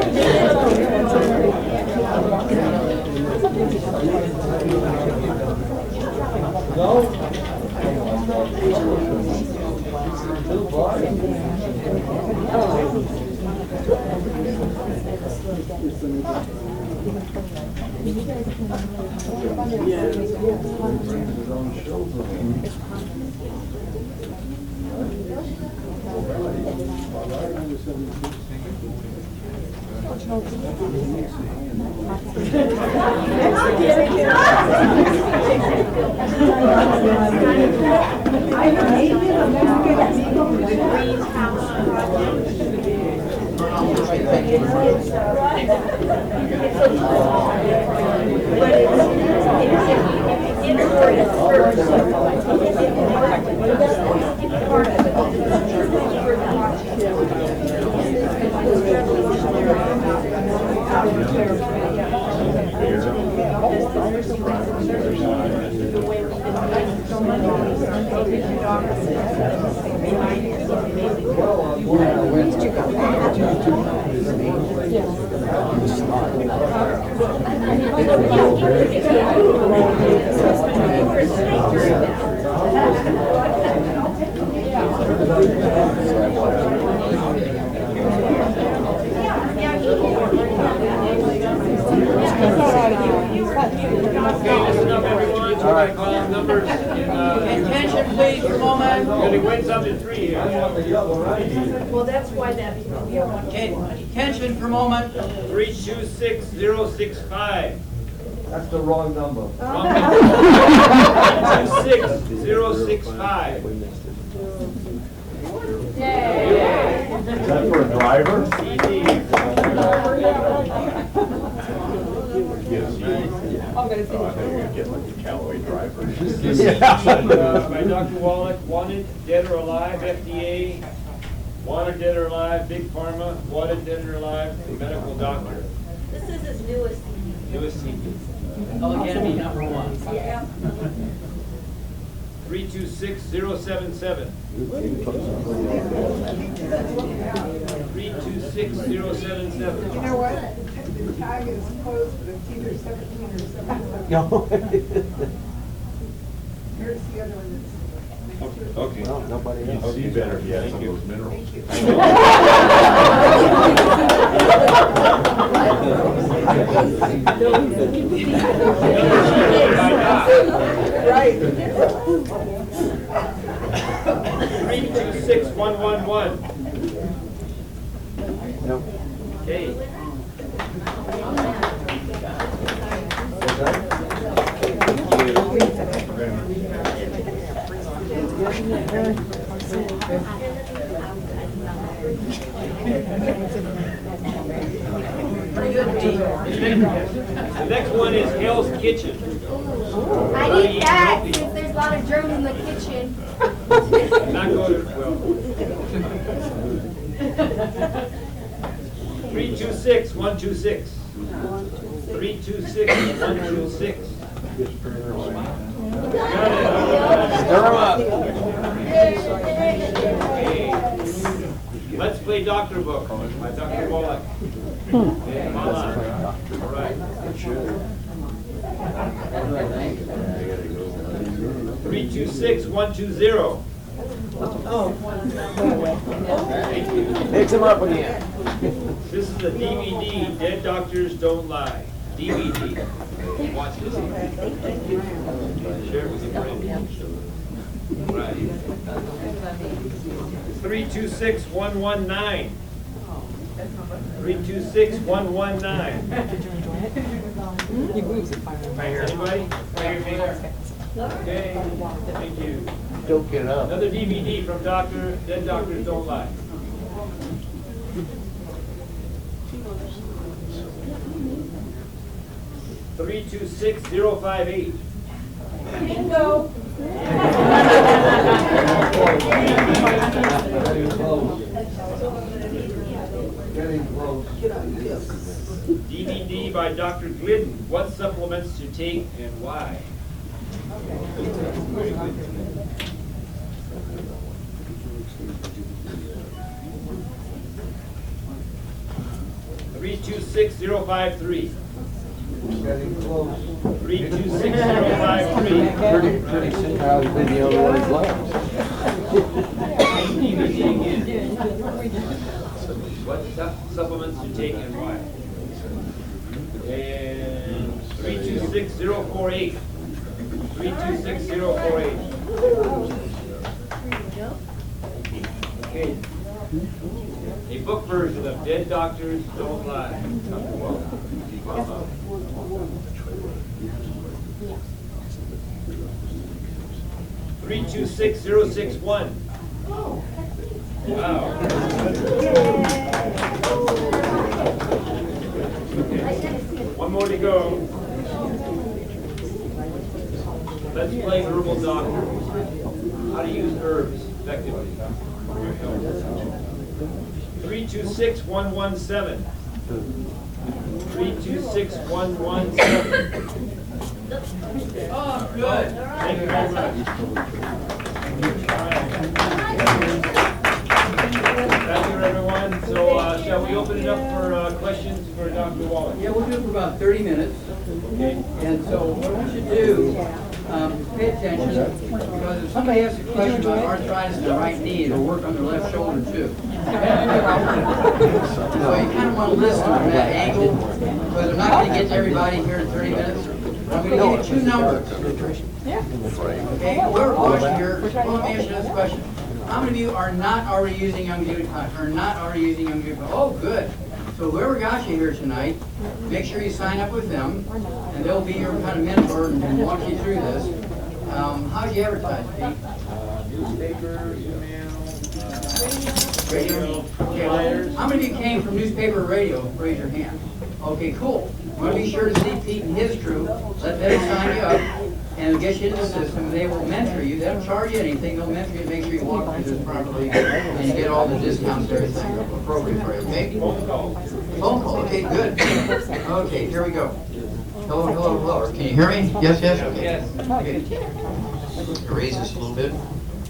Listen up, everyone. We're going to call out numbers. Attention, please, for a moment. We're going to win something free here. Well, that's why that, yeah, one. Okay, attention for a moment. 326065. That's the wrong number. 326065. Is that for a driver? By Docter Wallach, wanted, dead or alive, FDA, wanted, dead or alive, big pharma, wanted, dead or alive, medical doctor. This is his newest. Newest CD. Public enemy number one. Yeah. 326077. 326077. You know what? The tag is closed, but it's either 17 or 17. Here's the other one that's. Okay. No, nobody else. Oh, you better get some of those minerals. Thank you. Right. 326111. No. Okay. Pretty good, Pete. The next one is Hell's Kitchen. I need that since there's a lot of germs in the kitchen. Not going to, well. 326126. 326126. Stir 'em up. Let's play Doctor Book by Docter Wallach. Okay, come on. All right. 326120. Mix 'em up again. This is the DVD, Dead Doctors Don't Lie. DVD. Watch this. Share it with your friends. Right. 326119. 326119. Anybody? Okay. Thank you. Don't get up. Another DVD from Dead Doctors Don't Lie. Three, 26058. Bingo. Getting close. DVD by Dr. Gluten. What supplements to take and why? Very good. 326053. Getting close. 326053. Pretty soon I'll be the only one left. DVD again. What supplements to take and why? And 326048. 326048. Okay. A book version of Dead Doctors Don't Lie. 326061. Wow. One more to go. Let's play Herbal Doctor. How to use herbs effectively. 326117. 326117. Oh, good. Thank you very much. Thank you, everyone. So, shall we open it up for questions for Dr. Wallach? Yeah, we'll do it for about 30 minutes. Okay. And so what I want you to do, pay attention, because if somebody asks a question about arthritis in the right knee, it'll work on their left shoulder too. So you kind of want to listen from that angle, because I'm not going to get to everybody here in 30 minutes. I'm going to give you two numbers. Okay, whoever watching here, well, let me ask you this question. How many of you are not already using young glutathione, or not already using young glutathione? Oh, good. So whoever got you here tonight, make sure you sign up with them, and they'll be your kind of mentor and walk you through this. How'd you advertise, Pete? Newspaper, email, Radio. Okay, flyers. how many of you came from newspaper or radio? Raise your hand. Okay, cool. Want to be sure to see Pete and his crew. Let them sign you up, and get you into the system. They will mentor you. They don't charge you anything. They'll mentor you to make sure you walk through this properly, and you get all the discounts and everything appropriate for you. Okay? Phone call. Phone call. Okay, good. Okay, here we go. Hello, hello, hello. Can you hear me? Yes, yes. Okay. Yes. Okay. Raise this a little bit.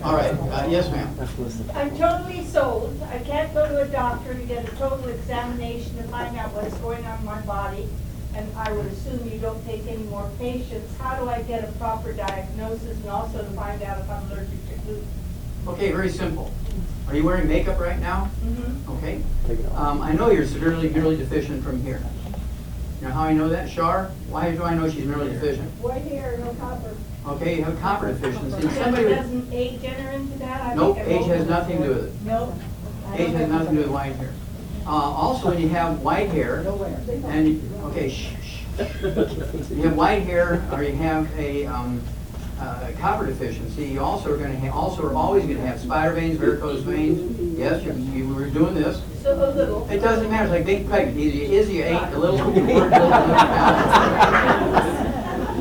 All right. Yes, ma'am. I'm totally sold. I can't go to a doctor to get a total examination to find out what's going on in my body. And I would assume you don't take any more patients. How do I get a proper diagnosis and also to find out if I'm allergic to gluten? Okay, very simple. Are you wearing makeup right now? Mm-hmm. Okay. I know you're severely minerally deficient from here. You know how I know that, Shar? Why do I know she's minerally deficient? White hair, no copper. Okay, you have copper deficiency. Somebody with- Doesn't age enter into that? I Nope, think I'm age has older. nothing to do with it. Nope. Age has nothing to do with white hair. Also, when you have white hair, and, okay, shh. You have white hair, or you have a copper deficiency, you also are going to have, always going to have spider veins, varicose veins. Yes, you were doing this. So a little. It doesn't matter. It's like being pregnant. Either you is or you ain't. A little, you work a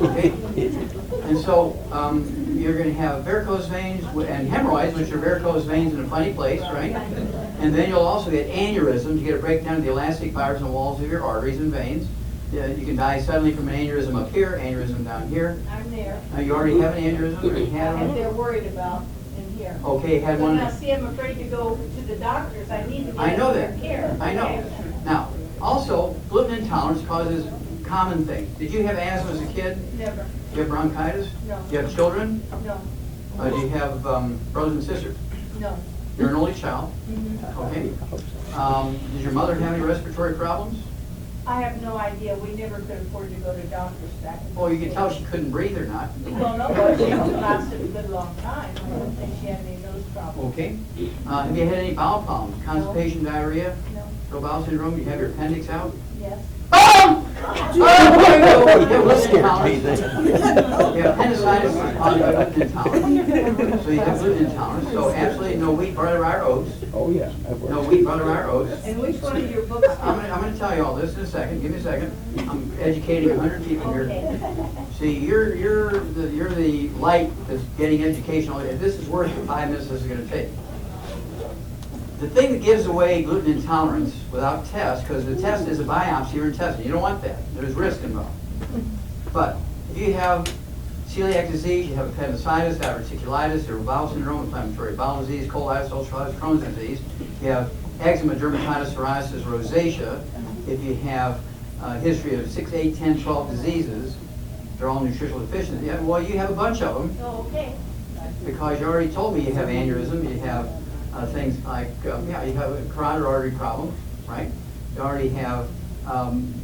little. Okay. And so you're going to have varicose veins and hemorrhoids, which are varicose veins in a funny place, right? And then you'll also get aneurysms. You get a breakdown of the elastic fibers and walls of your arteries and veins. Yeah, you can die suddenly from an aneurysm up here, aneurysm down here. I'm there. You already have an aneurysm, or you had And one? they're worried about in here. Okay, had So one. now, see, I'm afraid to go to the doctors. I need to I get know their that. care. I know. Okay. Now, also, gluten intolerance causes common things. Did you have asthma as a kid? Never. Do you have bronchitis? No. Do you have children? No. Do you have brothers and sisters? No. You're an only child. Mhm. Okay. Does your mother have any respiratory problems? I have no idea. We never could afford to go to doctors back in the Well, you can day. tell she couldn't breathe or not. Well, no, but she lasted a good long time. I don't think she had any of those problems. Okay. Have you had any bowel problems? Constipation, diarrhea? No. No bowel syndrome? Do you have your appendix out? Yes. Oh, there you go. You have gluten intolerance. You have appendicitis caused by gluten intolerance. So you have gluten intolerance. So absolutely no wheat, barley, rye, or oats. Oh, yeah. No wheat, barley, rye, or oats. And which one of your books? I'm gonna tell you all this in a second. Give me a second. I'm educating 100 people here. Okay. See, you're the light that's getting educational. If this is worth the 5 minutes this is gonna take. The thing that gives away gluten intolerance without test, because the test is a biopsy of your intestine. You don't want that. There's risk involved. But if you have celiac disease, you have appendicitis, diverticulitis, irritable bowel syndrome, inflammatory bowel disease, colitis, ulcerative Crohn's disease, you have eczema, dermatitis, psoriasis, rosacea, if you have a history of 6, 8, 10, 12 diseases, they're all nutritional deficiencies. Yeah, well, you have a bunch of them Oh, okay. because you already told me you have aneurysm, you have things like, you have a carotid artery problem, right? You already have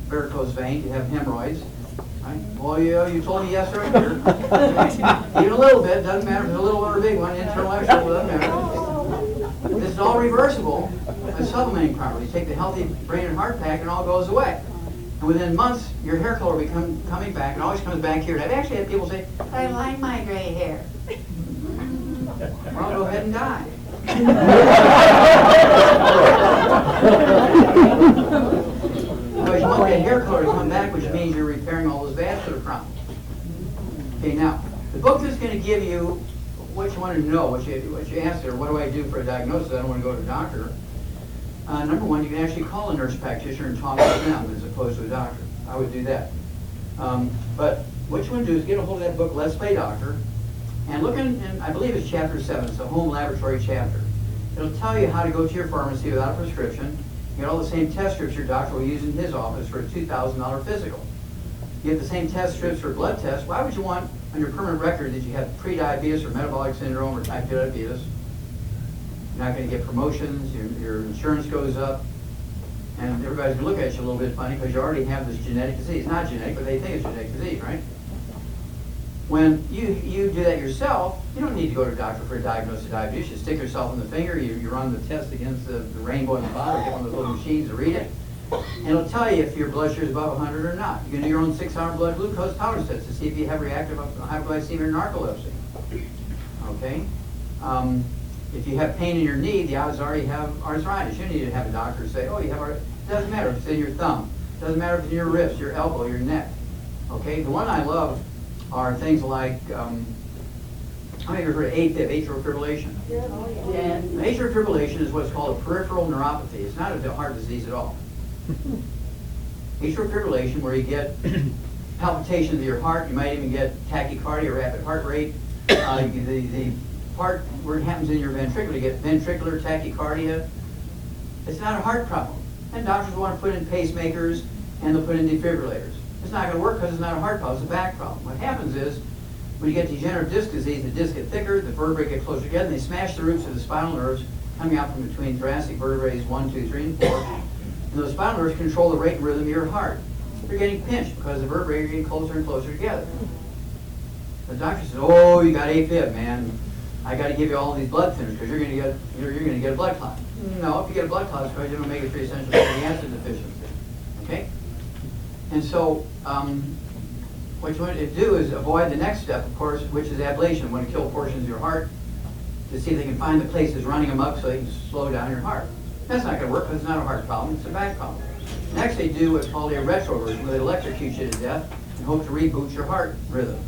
varicose veins, you have hemorrhoids, right? Well, you told me yes earlier. Even a little bit, doesn't matter if it's a little or a big one, internal, external, doesn't matter. This is all reversible by supplementing properly. You take the healthy brain and heart pack and it all goes away. And within months, your hair color will be coming back and always comes back here. And I've actually had people say, I like my gray hair. Well, go ahead and die. Because you want that hair color to come back, which means you're repairing all those vascular problems. Okay, now, the book is going to give you what you want to know, what you ask her, what do I do for a diagnosis? I don't want to go to a doctor. Number one, you can actually call a nurse practitioner and talk to them as opposed to a doctor. I would do that. But what you want to do is get a hold of that book, Let's Play Doctor, and look in I believe it's chapter 7, it's a home laboratory chapter. It'll tell you how to go to your pharmacy without a prescription, get all the same test strips your doctor will use in his office for a $2,000 physical. You get the same test strips for blood tests. Why would you want on your permanent record that you have pre-diabetes or metabolic syndrome or type 2 diabetes? You're not going to get promotions, your insurance goes up, and everybody's going to look at you a little bit funny because you already have this genetic disease. Not genetic, but they think it's genetic disease, right? When you do that yourself, you don't need to go to a doctor for a diagnosis of diabetes. You stick yourself in the finger, you run the test against the rainbow in the bottle, get one of those little machines to read it, and it'll tell you if your blood sugar is above 100 or not. You can do your own 6-hour blood glucose tolerance test to see if you have reactive hypoglycemia or narcolepsy. Okay? If you have pain in your knee, the odds are you have arthritis. You need to have a doctor say, oh, you have arthritis. It doesn't matter if it's in your thumb. It doesn't matter if it's in your wrist, your elbow, your neck. Okay? The one I love are things like, how many of you heard of AFib, atrial fibrillation? Yes. Atrial fibrillation is what's called a peripheral neuropathy. It's not a heart disease at all. Atrial fibrillation, where you get palpitations of your heart, you might even get tachycardia, rapid heart rate. The part where it happens in your ventricle, you get ventricular tachycardia. It's not a heart problem. And doctors want to put in pacemakers and they'll put in defibrillators. It's not going to work because it's not a heart problem, it's a back problem. What happens is, when you get degenerative disc disease, the discs get thicker, the vertebrae get closer together, and they smash the roots of the spinal nerves coming out from between thoracic vertebrae 1, 2, 3, and 4. And those spinal nerves control the rate and rhythm of your heart. They're getting pinched because the vertebrae are getting closer and closer together. The doctor says, oh, you got AFib, man. I got to give you all these blood thinners because you're going to get a blood clot. No, if you get a blood clot, it's because you have omega-3 essential fatty acid deficiency. Okay? And so, what you want to do is avoid the next step, of course, which is ablation. You want to kill portions of your heart to see if they can find the places running them up so they can slow down your heart. That's not going to work because it's not a heart problem, it's a back problem. Next, they do what's called a retroversion, where they electrocute you to death and hope to reboot your heart rhythm.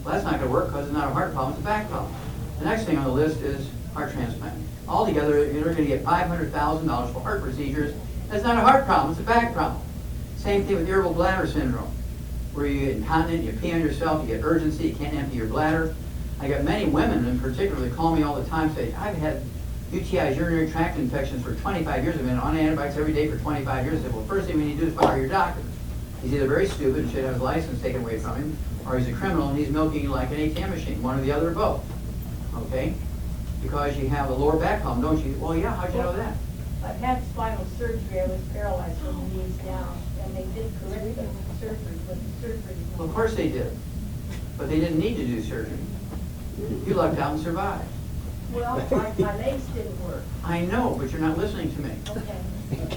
Well, that's not going to work because it's not a heart problem, it's a back problem. The next thing on the list is heart transplant. Altogether, you're going to get $500,000 for heart procedures. That's not a heart problem, it's a back problem. Same thing with irritable bladder syndrome, where you get incontinent, you pee on yourself, you get urgency, you can't empty your bladder. I got many women in particular that call me all the time saying, I've had UTIs, urinary tract infections for 25 years. I've been on antibiotics every day for 25 years. I said, well, first thing we need to do is fire your doctor. He's either very stupid and should have his license taken away from him, or he's a criminal and he's milking you like an ATM machine, one or the other or both. Okay? Because you have a lower back problem, don't you? Well, yeah, how'd you know that? I've had spinal surgery. I was paralyzed from the knees down, and they did correct the surgery, but the surgery. Well, of course they did. But they didn't need to do surgery. You lucked out and survived. Well, my legs didn't work. I know, but you're not listening to me. Okay.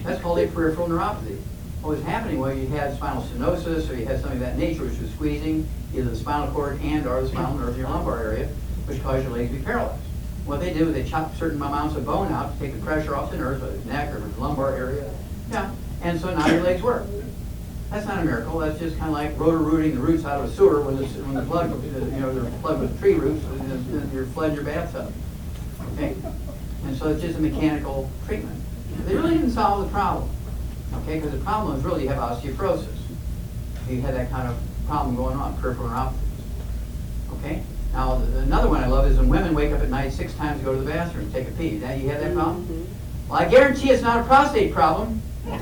That's called a peripheral neuropathy. What was happening was you had spinal stenosis or you had something of that nature which was squeezing either the spinal cord and or the spinal nerve in your lumbar area, which caused your legs to be paralyzed. What they did was they chopped certain amounts of bone out to take the pressure off the nerves, whether it's neck or the lumbar area. Yeah, and so now your legs work. That's not a miracle. That's just kind of like rotor-rooting the roots out of a sewer when the plug, they're plugged with tree roots, and you're flooding your bathtub. Okay, and so it's just a mechanical treatment. They really didn't solve the problem. Okay, because the problem is really you have osteoporosis. You had that kind of problem going on, peripheral neuropathy. Okay. Now, another one I love is when women wake up at night 6 times to go to the bathroom, take a pee. Now, you have that problem? Well, I guarantee it's not a prostate problem. But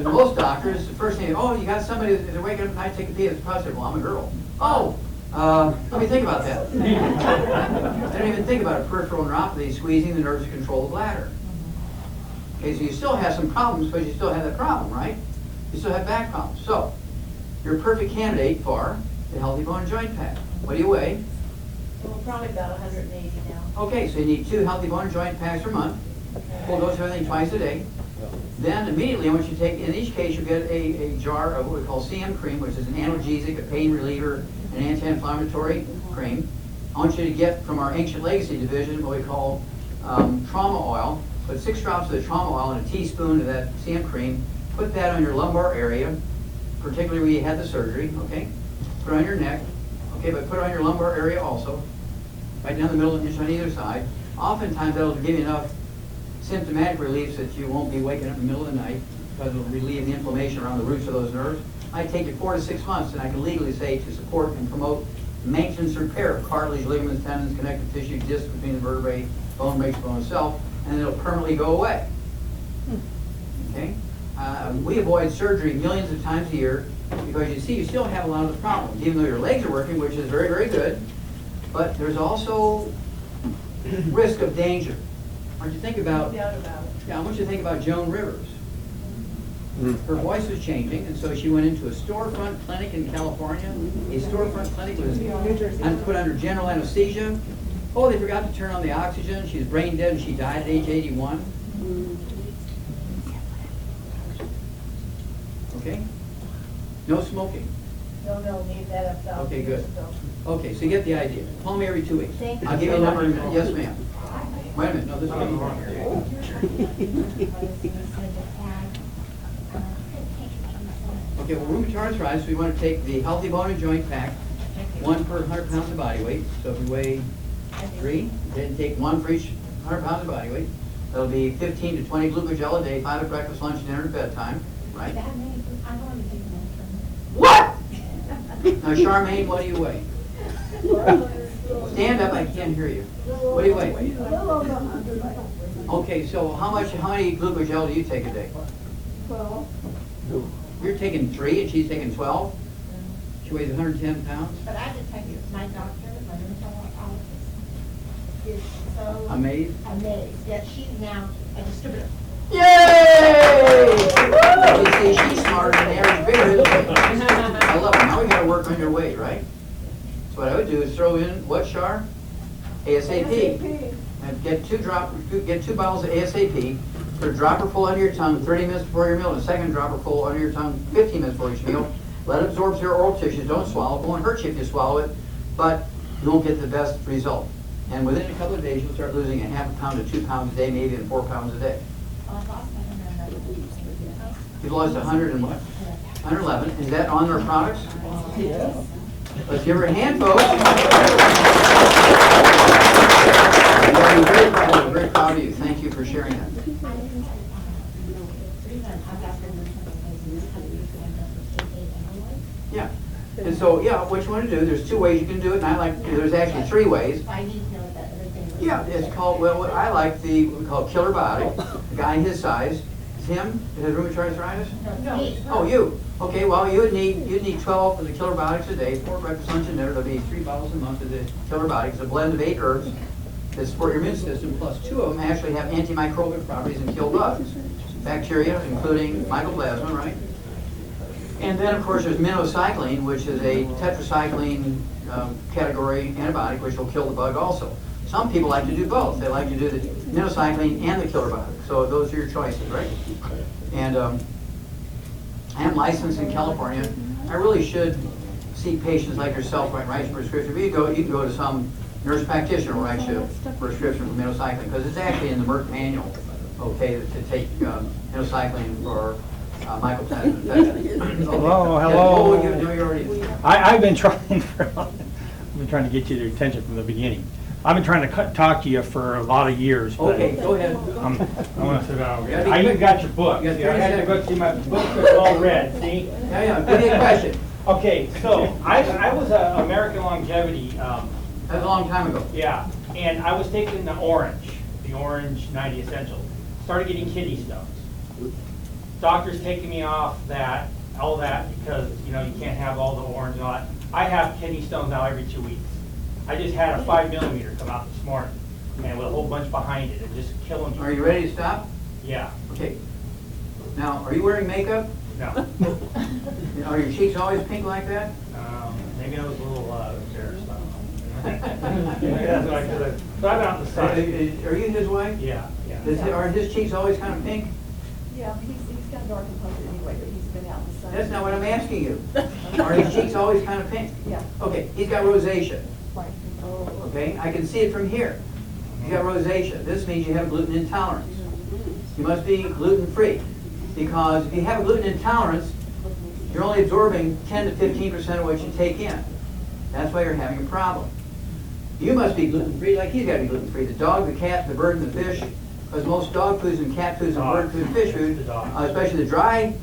most doctors, the first thing, oh, you got somebody they're waking up at night, take a pee, it's a prostate. Well, I'm a girl. Oh, let me think about that. They don't even think about a peripheral neuropathy squeezing the nerves to control the bladder. Okay, so you still have some problems, but you still have that problem, right? You still have back problems. So, you're a perfect candidate for the Healthy Bone and Joint Pack. What do you weigh? Well, probably about 180 now. Okay, so you need 2 Healthy Bone and Joint Packs per month. Full dose of everything twice a day. Then immediately, I want you to take, in each case, you get a jar of what we call CM cream, which is an analgesic, a pain reliever, an anti-inflammatory cream. I want you to get from our Ancient Legacy division what we call trauma oil. Put 6 drops of the trauma oil in a teaspoon of that CM cream. Put that on your lumbar area, particularly where you had the surgery, okay? Put it on your neck, okay, but put it on your lumbar area also, right down the middle and just on either side. Oftentimes that'll give you enough symptomatic relief so that you won't be waking up in the middle of the night. because it'll relieve the inflammation around the roots of those nerves. Might take you 4 to 6 months, and I can legally say to support and promote maintenance and repair of cartilage, ligaments, tendons, connective tissue, discs between the vertebrae, bone breaks bone itself, and it'll permanently go away. Okay? We avoid surgery millions of times a year because you see you still have a lot of the problems, even though your legs are working, which is very, very good, but there's also risk of danger. I want you to think about, No doubt about it. yeah, I want you to think about Joan Rivers. Her voice was changing, and so she went into a storefront clinic in California. A storefront clinic was put under general anesthesia. Oh, they forgot to turn on the oxygen. She was brain dead, and she died at age 81. Okay? No smoking. No, leave that up. Okay, good. Okay, so you get the idea. Call me every 2 weeks. Thank you. I'll give you a number in a minute. Yes, ma'am. Wait a minute. No, this is wrong here. Okay, well, rheumatoid arthritis, we want to take the Healthy Bone and Joint Pack, 1 per 100 pounds of body weight. So if we weigh 3, then take 1 for each 100 pounds of body weight. That'll be 15 to 20 glucogel a day, 5 at breakfast, lunch, dinner, and bedtime, right? What? Now, Charmaine, what do you weigh? Stand up, I can't hear you. What do you weigh? Okay, so how many glucogel do you take a day? 12. You're taking 3 and she's taking 12? She weighs 110 pounds? But I just tell you, my doctor, my rheumatologist, is so Amazed? amazed that she's now a distributor. Yay! You see, she's smarter than the average bigger, isn't she? I love it. Now we gotta work on your weight, right? So what I would do is throw in what, Char? ASAP. And get 2 bottles of ASAP. Put a dropper full under your tongue 30 minutes before your meal, and a second dropper full under your tongue 15 minutes before each meal. Let it absorb to your oral tissues. Don't swallow. It won't hurt you if you swallow it, but you won't get the best result. And within a couple of days, you'll start losing a ½ pound to 2 pounds a day, maybe even 4 pounds a day. You've lost 100 and what? 111. Is that on their products? Yes. Let's give her a hand, folks. I'm very proud of you. Thank you for sharing that. Yeah. And so, yeah, what you want to do, there's 2 ways you can do it, and I like, there's actually 3 ways. Yeah, it's called, well, what I like we call Killer Body. A guy his size. Tim, has rheumatoid arthritis? No. Oh, you. Okay, well, you'd need 12 of the Killer Biotics a day, 4 breakfast, lunch, and dinner. There'll be 3 bottles a month of the Killer Biotics, a blend of 8 herbs that support your immune system, plus 2 of them actually have antimicrobial properties and kill bugs. Bacteria, including mycoplasma, right? And then, of course, there's minocycline, which is a tetracycline category antibiotic, which will kill the bug also. Some people like to do both. They like to do the minocycline and the Killer Biotic. So those are your choices, right? And I am licensed in California. I really should see patients like yourself write your prescription. But you can go to some nurse practitioner who writes you a prescription for minocycline, because it's actually in the Merck manual, okay, to take minocycline for mycoplasma infection. Okay. Hello. Oh, you're already. I've been trying to get you to attention from the beginning. I've been trying to talk to you for a lot of years. But Okay, go ahead. I want to sit down. Yeah, I even got your book. You got See, I had to 30 go see my book that's all red. See? Yeah, give me a question. Okay, so I was an American Longevity. That was a long time ago. Yeah, and I was taking the orange 90 Essentials. Started getting kidney stones. Doctor's taking me off all that because you can't have all the orange and all that. I have kidney stones now every 2 weeks. I just had a 5 millimeter come out this morning, and with a whole bunch behind it, and just killing me. Are you ready to stop? Yeah. Okay. Now, are you wearing makeup? No. Are your cheeks always pink like that? Maybe I was a little embarrassed. That's what I could have. But I'm out the sun. Are you his wife? Yeah. Are his cheeks always kind of pink? Yeah, he's got dark complexion anyway, but he's been out in the sun. That's not what I'm asking you. Are his cheeks always kind of pink? Yeah. Okay, he's got rosacea. Right. Okay, I can see it from here. He's got rosacea. This means you have gluten intolerance. You must be gluten-free, because if you have a gluten intolerance, you're only absorbing 10 to 15% of what you take in. That's why you're having a problem. You must be gluten-free, like he's got to be gluten-free. The dog, the cat, the bird, and the fish Because most dog foods and cat foods and bird Dog. food, fish food, The dog. especially the dry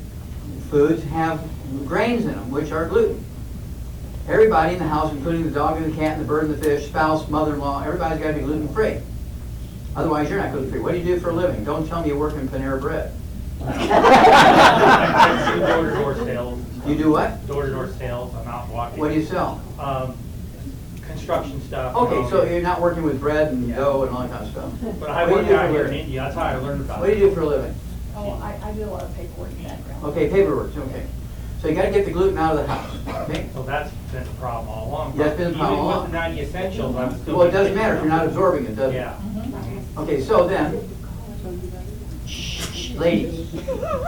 foods, have grains in them, which are gluten. Everybody in the house, including the dog and the cat and the bird and the fish, spouse, mother-in-law, everybody's got to be gluten-free. Otherwise, you're not gluten-free. What do you do for a living? Don't tell me you work in Panera Bread. I do door-to-door sales. You do what? Door-to-door sales, I'm out walking. What do you sell? Construction stuff. Okay, so you're not working with bread and dough and all that kind of stuff. But I What do work you do out for a here in living? India, that's how I learned about it. What do you do for a living? Oh, I do a lot of paperwork background. Okay, paperwork, okay. So you gotta get the gluten out of the house, okay? So that's been a problem all along. That's been a problem all Even along. with the 90 essentials, I'm still. Well, it doesn't matter if you're not absorbing it, does it? Yeah. Okay, so then, ladies,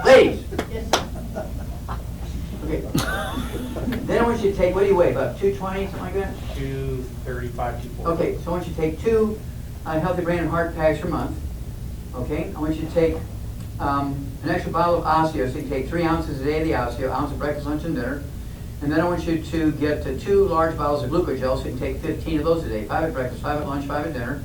ladies. Okay. Then I want you to take, what do you weigh, about 220, something like that? 235, 240. Okay, so I want you to take 2 healthy brain and heart packs per month. Okay, I want you to take an extra bottle of Osteo, so you can take 3 ounces a day of the Osteo, ounce of breakfast, lunch, and dinner. And then I want you to get 2 large bottles of glucogel, so you can take 15 of those a day, 5 at breakfast, 5 at lunch, 5 at dinner.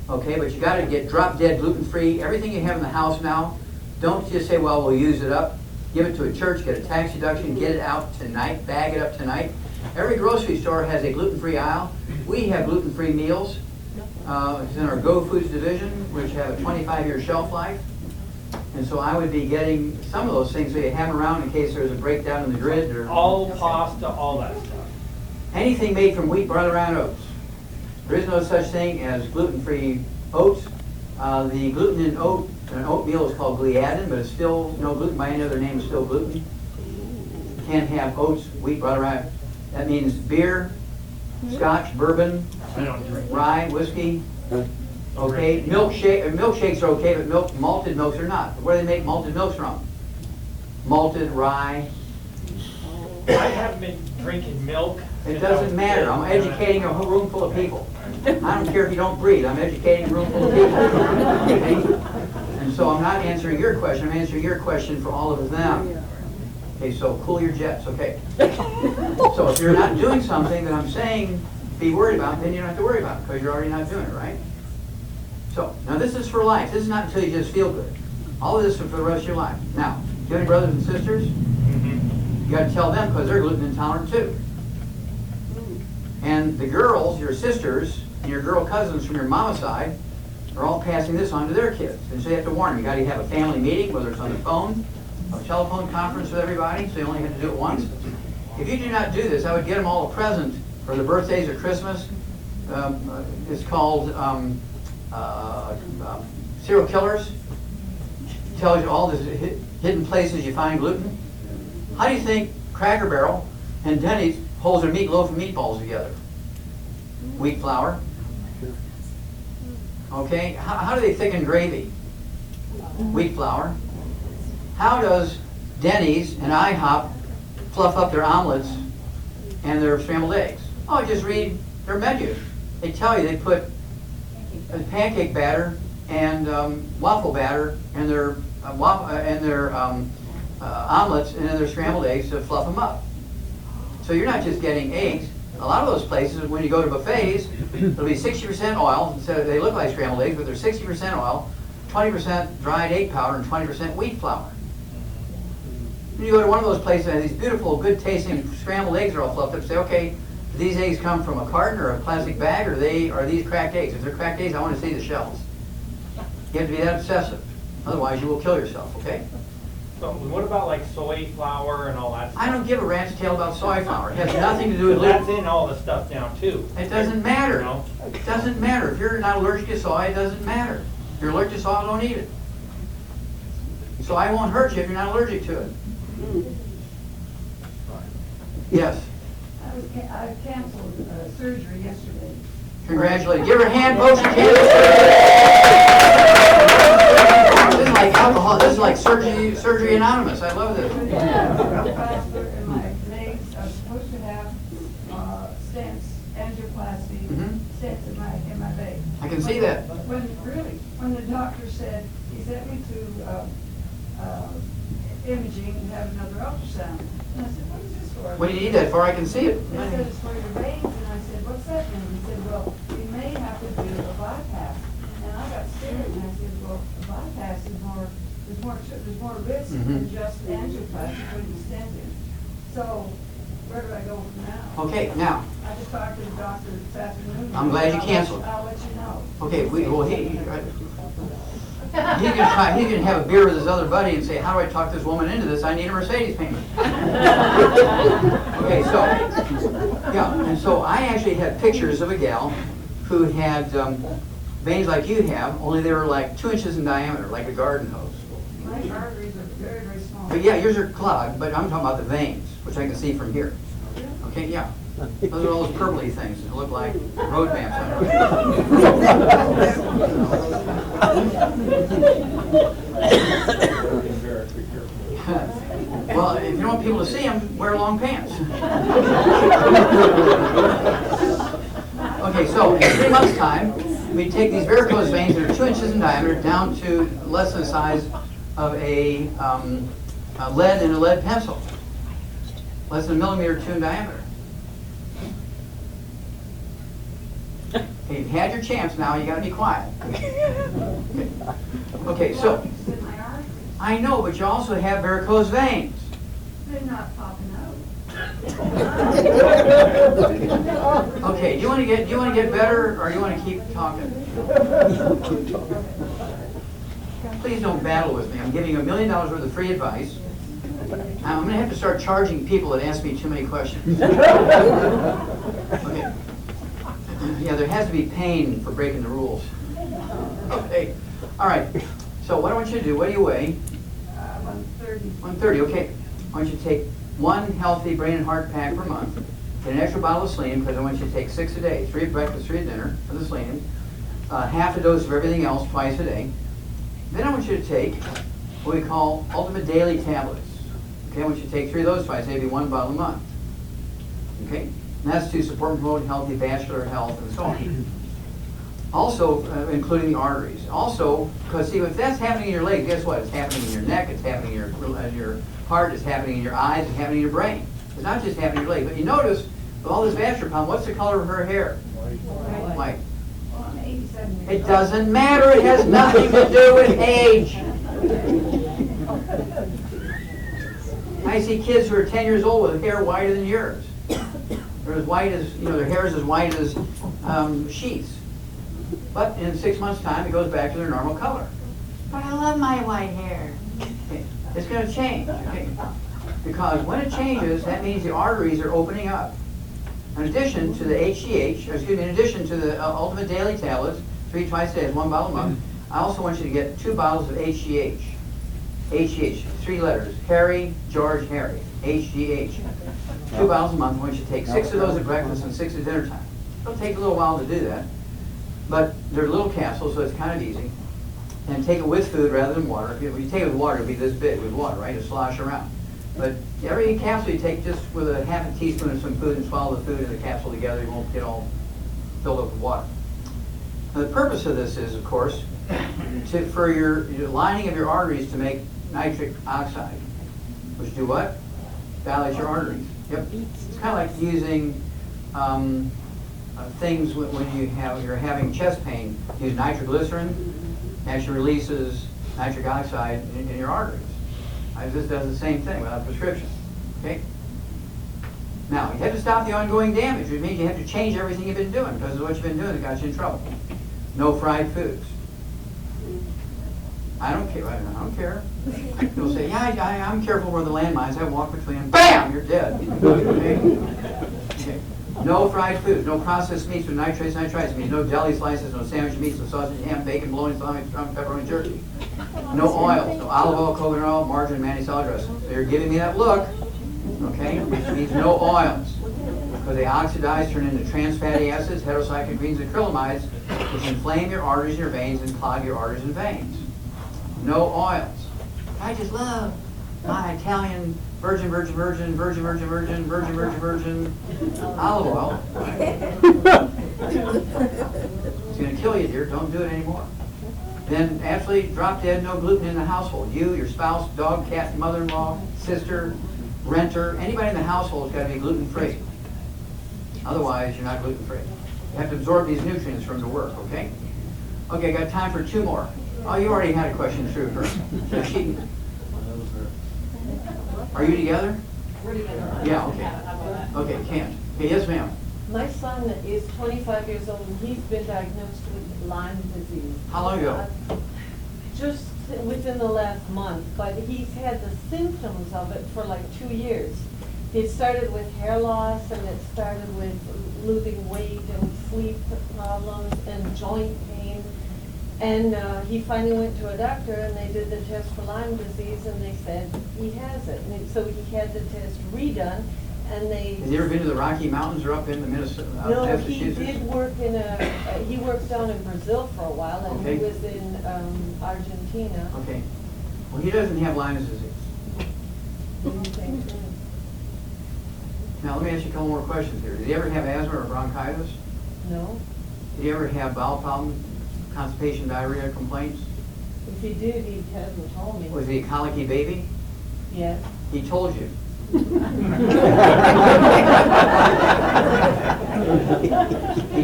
Okay, but you got to get drop dead gluten-free. Everything you have in the house now, don't just say, well, we'll use it up. Give it to a church, get a tax deduction, get it out tonight, bag it up tonight. Every grocery store has a gluten-free aisle. We have gluten-free meals. It's in our Go Foods division, which have a 25-year shelf life. And so I would be getting some of those things so you have them around in case there's a breakdown in the grid or All pasta, all that stuff. anything made from wheat, barley, rye, and oats. There is no such thing as gluten-free oats. The gluten in oatmeal is called gliadin, but it's still no gluten by any other name. It's still gluten. You can't have oats, wheat, barley, rye. That means beer, scotch, bourbon, I don't drink. rye, whiskey. Okay, milkshakes are okay, but malted milks are not. Where do they make malted milks from? Malted rye. I haven't been drinking milk. It doesn't matter. I'm educating a whole room full of people. I don't care if you don't breathe. I'm educating a room full of people. Okay? And so I'm not answering your question. I'm answering your question for all of them. Okay, so cool your jets. Okay. So if you're not doing something that I'm saying be worried about, then you don't have to worry about it because you're already not doing it, right? So now this is for life. This is not until you just feel good. All of this is for the rest of your life. Now, do you have any brothers and sisters? You got to tell them because they're gluten intolerant too. And the girls, your sisters, and your girl cousins from your mama's side are all passing this on to their kids. And so you have to warn them. You got to have a family meeting, whether it's on the phone, a telephone conference with everybody, so you only have to do it once. If you do not do this, I would get them all a present for their birthdays or Christmas. It's called Serial Killers. It tells you all the hidden places you find gluten. How do you think Cracker Barrel and Denny's holds their meatloaf and meatballs together? Wheat flour. Okay, how do they thicken gravy? Wheat flour. How does Denny's and IHOP fluff up their omelets and their scrambled eggs? Oh, just read their menu. They tell you they put pancake batter and waffle batter in their omelets and in their scrambled eggs to fluff them up. So you're not just getting eggs. A lot of those places, when you go to buffets, it'll be 60% oil. Instead of, they look like scrambled eggs, but they're 60% oil, 20% dried egg powder, and 20% wheat flour. When you go to one of those places that have these beautiful, good-tasting scrambled eggs are all fluffed up, say, okay, do these eggs come from a carton or a plastic bag, or are these cracked eggs? If they're cracked eggs, I want to see the shells. You have to be that obsessive. Otherwise, you will kill yourself, okay? So what about like soy flour and all that stuff? I don't give a rat's tail about soy flour. It has nothing to do with That's gluten. in all the stuff now too. It doesn't matter. You know? It doesn't matter. If you're not allergic to soy, it doesn't matter. If you're allergic to soy, don't eat it. So I won't hurt you if you're not allergic to it. Yes. I canceled surgery yesterday. Congratulations. Give her a hand, folks. This is like alcohol. This is like surgery anonymous. I love this. Vascular in my legs. I was supposed to have stents, angioplasty, stents in my leg. I can see that. When the doctor said, he sent me to imaging and have another ultrasound. And I said, what is this for? What do you need that for? I can see it. They said it's for your veins, and I said, what's that mean? He said, well, you may have to do a bypass. And I got scared, and I said, well, bypass is more, there's more risk than just angioplasty putting the stent in. So where do I go from now? Okay, now, I just talked to the doctor this afternoon. I'm glad you canceled. I'll let you know. okay, he can have a beer with his other buddy and say, how do I talk this woman into this? I need a Mercedes payment. Okay, so, yeah, and so I actually had pictures of a gal who had veins like you have, only they were like 2 inches in diameter, like a garden hose. My arteries are very, very small. But yeah, yours are clogged, but I'm talking about the veins, which I can see from here. Okay, yeah. Those are all those purpley things that look like road vamps. Well, if you don't want people to see them, wear long pants. Okay, so in 3 months' time, we take these varicose veins that are 2 inches in diameter down to less than the size of a lead in a lead pencil. Less than 1 millimeter or 2 in diameter. Okay, you've had your chance now, you gotta be quiet. Okay, so, In my arteries, I know, but you also have varicose veins. they're not popping out. Okay, do you want to get better, or do you want to keep talking? Please don't battle with me. I'm giving you $1 million worth of free advice. I'm going to have to start charging people that ask me too many questions. Okay. Yeah, there has to be pain for breaking the rules. Okay. All right. So what I want you to do, what do you weigh? 130. 130, okay. I want you to take 1 healthy brain and heart pack per month. Get an extra bottle of selenium, because I want you to take 6 a day. 3 at breakfast, 3 at dinner for the selenium. Half a dose of everything else twice a day. Then I want you to take what we call ultimate daily tablets. Okay, I want you to take 3 of those twice a day, maybe 1 bottle a month. Okay, and that's to support and promote healthy vascular health and so on. Also, including the arteries. Also, because see, if that's happening in your legs, guess what? It's happening in your neck, it's happening in your heart, it's happening in your eyes, it's happening in your brain. It's not just happening in your legs. But you notice, with all this vascular problem, what's the color of her hair? White. Well, I'm 87 years It old. doesn't matter, it has nothing to do with age. I see kids who are 10 years old with hair whiter than yours. They're as white as, their hair is as white as sheets. But in 6 months' time, it goes back to their normal color. But I love my white hair. Okay. It's going to change. Okay? Because when it changes, that means the arteries are opening up. In addition to the in addition to the Ultimate Daily Tablets, 3 twice a day, 1 bottle a month, I also want you to get 2 bottles of HGH. HGH, 3 letters. Harry, George, Harry. HGH. 2 bottles a month. I want you to take 6 of those at breakfast and 6 at dinner time. It'll take a little while to do that. But they're little capsules, so it's kind of easy. And take it with food rather than water. If you take it with water, it'll be this big with water, right? It'll slosh around. But every capsule you take just with a half a teaspoon of some food and swallow the food and the capsule together, you won't get all filled up with water. Now, the purpose of this is, of course, for your lining of your arteries to make nitric oxide, which do what? Dilate your arteries. Yep. It's kind of like using things when you're having chest pain. Use nitroglycerin. Actually releases nitric oxide in your arteries. This does the same thing without prescription. Okay. Now you have to stop the ongoing damage, which means you have to change everything you've been doing because of what you've been doing that got you in trouble. No fried foods. I don't care. I don't care. People say, yeah, I'm careful where the landmines. I walk between them. Bam! You're dead. Okay? Okay. No fried foods. No processed meats with nitrates, nitrites. Means no deli slices, no sandwich meats, no sausage, ham, bacon, bologna, salami, pepperoni, jerky. No oils. No olive oil, coconut oil, margarine, mayonnaise, salad dressing. So you're giving me that look, okay? Which means no oils. Because they oxidize, turn into trans fatty acids, heterocyclic acrylamides, which inflame your arteries and your veins and clog your arteries and veins. No oils. I just love my Italian virgin olive oil. It's going to kill you, dear. Don't do it anymore. Then absolutely drop dead, no gluten in the household. You, your spouse, dog, cat, mother-in-law, sister, renter, anybody in the household has got to be gluten-free. Otherwise, you're not gluten-free. You have to absorb these nutrients from the work, okay? Okay, I got time for 2 more. Oh, you already had a question through her. So she, are you together? We're together. Yeah, okay. Okay, Kent. Okay, yes, ma'am. My son is 25 years old and he's been diagnosed with Lyme disease. How long ago? Just within the last month, but he's had the symptoms of it for like 2 years. It started with hair loss and it started with losing weight and sleep problems and joint pain. And he finally went to a doctor and they did the test for Lyme disease and they said he has it. And so he had the test redone and they... Has he ever been to the Rocky Mountains or up in the Minnesota? No, he Massachusetts? did work in he worked down in Brazil for a while and Okay. he was in Argentina. Okay. Well, he doesn't have Lyme's disease. Now, let me ask you a couple more questions here. Did he ever have asthma or bronchitis? No. Did he ever have bowel problems, constipation, diarrhea complaints? If he did, he hasn't told me. Was he a colicky baby? Yes. He told you. He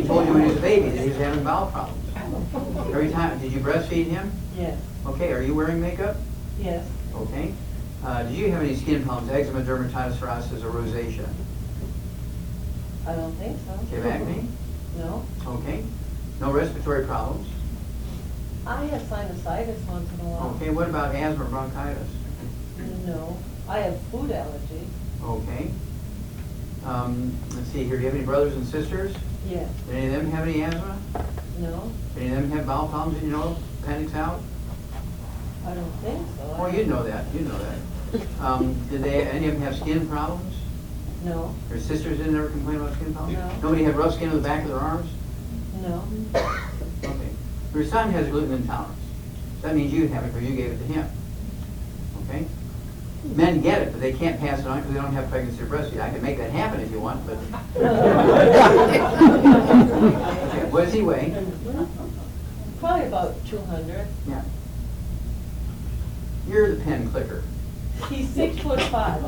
told you when he was a baby that he was having bowel problems. Every time, did you breastfeed him? Yes. Okay, are you wearing makeup? Yes. Okay. Did you have any skin problems, eczema, dermatitis, psoriasis, or rosacea? I don't think so. Do you have acne? No. Okay. No respiratory problems? I have sinusitis once in a while. Okay, what about asthma or bronchitis? No. I have food allergy. Okay. Let's see here, do you have any brothers and sisters? Yes. Did any of them have any asthma? No. Did any of them have bowel problems, you know, appendix out? I don't think so. Oh, you know that, you know that. Did any of them have skin problems? No. Their sisters didn't ever complain about skin problems? No. Nobody had rough skin on the back of their arms? No. Okay. Your son has gluten intolerance. That means you have it because you gave it to him. Okay? Men get it, but they can't pass it on because they don't have pregnancy or breastfeed. I can make that happen if you want, but... Okay, what does he weigh? Probably about 200. Yeah. You're the pen clicker. He's 6'5".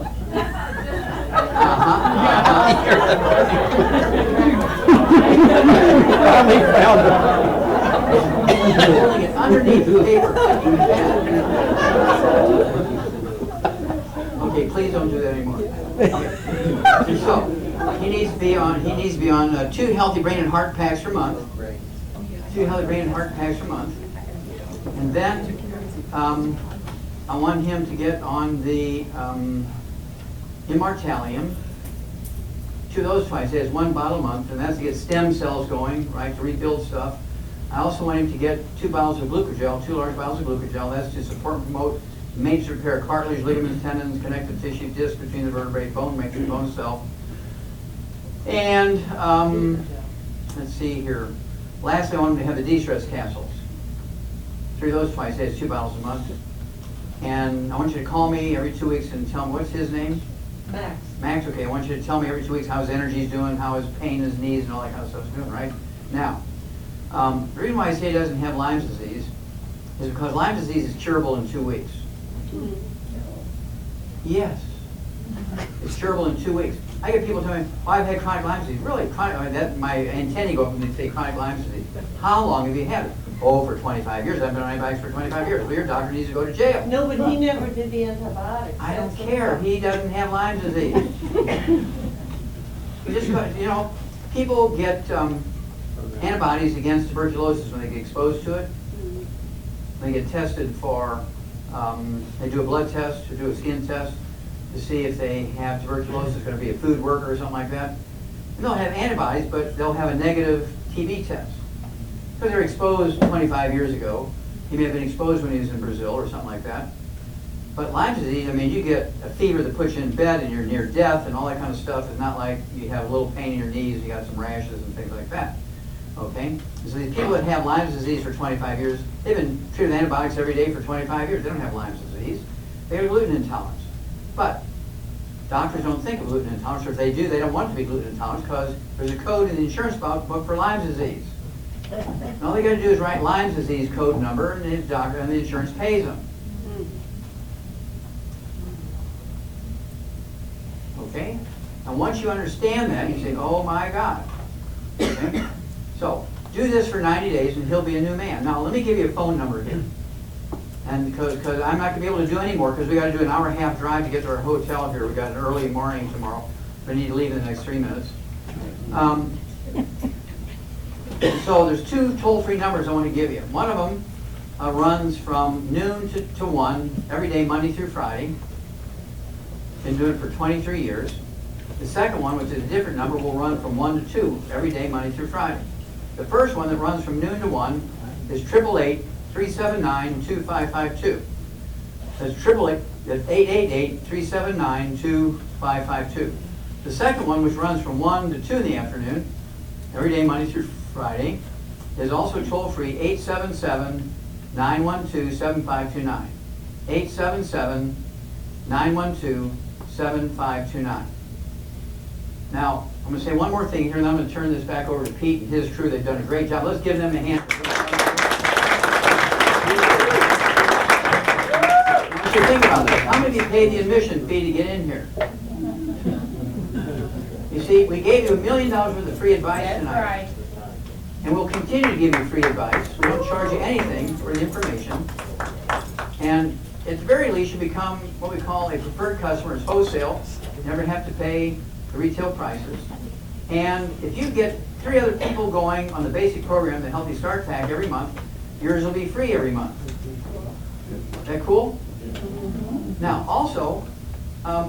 Holding it underneath the paper. Okay, please don't do that anymore. Okay. So he needs to be on 2 healthy brain and heart packs per month. 2 healthy brain and heart packs per month, and then I want him to get on the Immortalium. 2 of those twice. He has 1 bottle a month, and that's to get stem cells going, right, to rebuild stuff. I also want him to get 2 bottles of glucogel, 2 large bottles of glucogel. That's to support and promote maintenance repair cartilage, ligaments, tendons, connective tissue, disc between the vertebrae, bone matrix, bone itself. And let's see here. Lastly, I want him to have the de-stress capsules. 3 of those twice. He has 2 bottles a month. And I want you to call me every 2 weeks and tell me, what's his name? Max. Max, okay. I want you to tell me every 2 weeks how his energy is doing, how his pain in his knees and all that kind of stuff is doing, right? Now, the reason why I say he doesn't have Lyme's disease is because Lyme disease is curable in 2 weeks. Yes. It's curable in 2 weeks. I get people telling me, oh, I've had chronic Lyme disease. Really? My antennae go up and they say chronic Lyme disease. How long have you had it? Oh, for 25 years. I've been on antibiotics for 25 years. Well, your doctor needs to go to jail. No, but he never did the antibiotics. I don't care. He doesn't have Lyme disease. People get antibodies against tuberculosis when they get exposed to it. They get tested for, they do a blood test or do a skin test to see if they have tuberculosis, going to be a food worker or something like that. And they'll have antibodies, but they'll have a negative TB test. Because they were exposed 25 years ago. He may have been exposed when he was in Brazil or something like that. But Lyme disease, I mean, you get a fever that puts you in bed and you're near death and all that kind of stuff. It's not like you have a little pain in your knees, you got some rashes and things like that. Okay? So these people that have Lyme disease for 25 years, they've been treated with antibiotics every day for 25 years. They don't have Lyme disease. They have gluten intolerance. But doctors don't think of gluten intolerance, or if they do, they don't want it to be gluten intolerance because there's a code in the insurance book for Lyme disease. And all they got to do is write Lyme disease code number, and the doctor and the insurance pays them. Okay? And once you understand that, you say, oh my God. Okay? So, do this for 90 days and he'll be a new man. Now, let me give you a phone number here. And because I'm not going to be able to do any more because we got to do an hour and a half drive to get to our hotel here. We got an early morning tomorrow. We need to leave in the next 3 minutes. So there's 2 toll-free numbers I want to give you. One of them runs from noon to 1 every day, Monday through Friday. Been doing it for 23 years. The second one, which is a different number, will run from 1 to 2 every day, Monday through Friday. The first one that runs from noon to 1 is 888-379-2552. That's 888-379-2552. The second one, which runs from 1 to 2 in the afternoon, every day, Monday through Friday, is also toll-free, 877-912-7529. 877-912-7529. Now, I'm going to say one more thing here, and I'm going to turn this back over to Pete and his crew. They've done a great job. Let's give them a hand. I want you to think about this. How many of you paid the admission fee to get in here? You see, we gave you $1 million worth of free advice tonight. That's right. And we'll continue to give you free advice. We don't charge you anything for the information. And at the very least, you become what we call a preferred customer. It's wholesale. You never have to pay the retail prices. And if you get 3 other people going on the basic program, the Healthy Start Pack, every month, yours will be free every month. Is that cool? Now, also,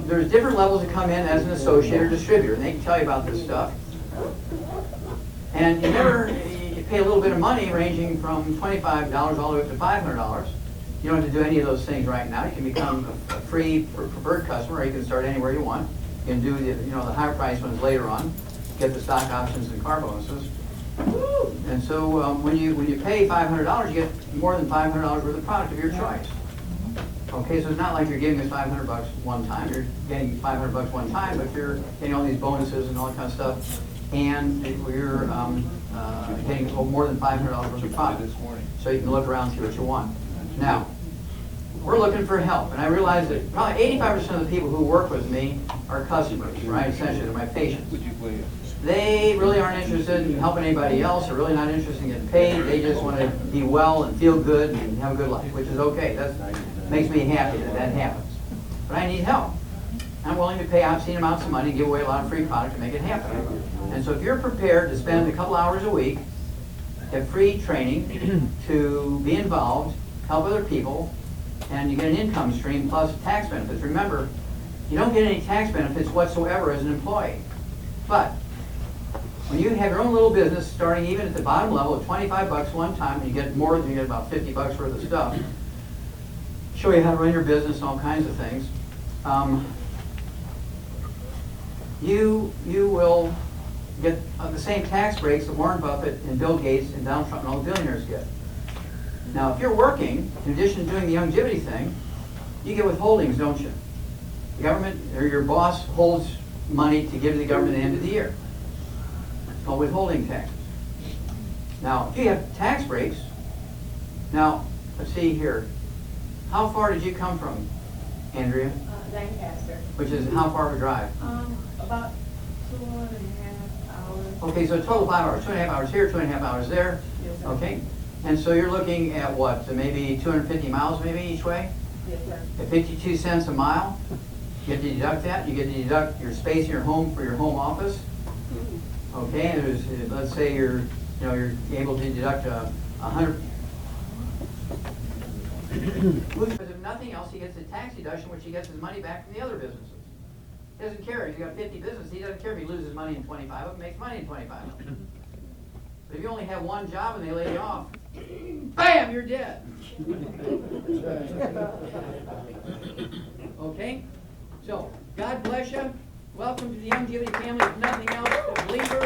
there's different levels that come in as an associate or distributor, and they can tell you about this stuff. And you pay a little bit of money, ranging from $25 all the way up to $500. You don't have to do any of those things right now. You can become a free preferred customer, or you can start anywhere you want. You can do the higher price ones later on, get the stock options and car bonuses. And so when you pay $500, you get more than $500 worth of product of your choice. Okay, so it's not like you're giving us $500 one time. You're getting $500 one time, but you're getting all these bonuses and all that kind of stuff. And we're getting more than $500 worth of product. So you can look around and see what you want. Now, we're looking for help. And I realize that probably 85% of the people who work with me are customers, right? Essentially, they're my patients. They really aren't interested in helping anybody else. They're really not interested in getting paid. They just want to be well and feel good and have a good life, which is okay. That makes me happy that happens. But I need help. I'm willing to pay obscene amounts of money and give away a lot of free product to make it happen. And so if you're prepared to spend a couple hours a week, get free training to be involved, help other people, and you get an income stream plus tax benefits. Remember, you don't get any tax benefits whatsoever as an employee. But when you have your own little business, starting even at the bottom level of $25 one time, and you get more than you get about $50 worth of stuff, show you how to run your business and all kinds of things. You will get the same tax breaks that Warren Buffett and Bill Gates and Donald Trump and all the billionaires get. Now, if you're working, in addition to doing the longevity thing, you get withholdings, don't you? The government, or your boss, holds money to give to the government at the end of the year. It's called withholding taxes. Now, if you have tax breaks, now, let's see here. How far did you come from, Andrea? Lancaster. Which is how far of a drive? About 2.5 hours. Okay, so a total of 5 hours. 2.5 hours here, 2.5 hours there. Yes, sir. Okay. And so you're looking at what? Maybe 250 miles maybe each way? Yes, sir. At 52 cents a mile? You get to deduct that. You get to deduct your space in your home for your home office. Okay, and there's, let's say you're able to deduct 100. Because if nothing else, he gets a tax deduction, which he gets his money back from the other businesses. He doesn't care. He's got 50 businesses. He doesn't care if he loses money in 25 of them. Makes money in 25 of them. But if you only have one job and they lay you off, bam, you're dead. Okay? So, God bless you. Welcome to the Longevity family. If nothing else, a believer.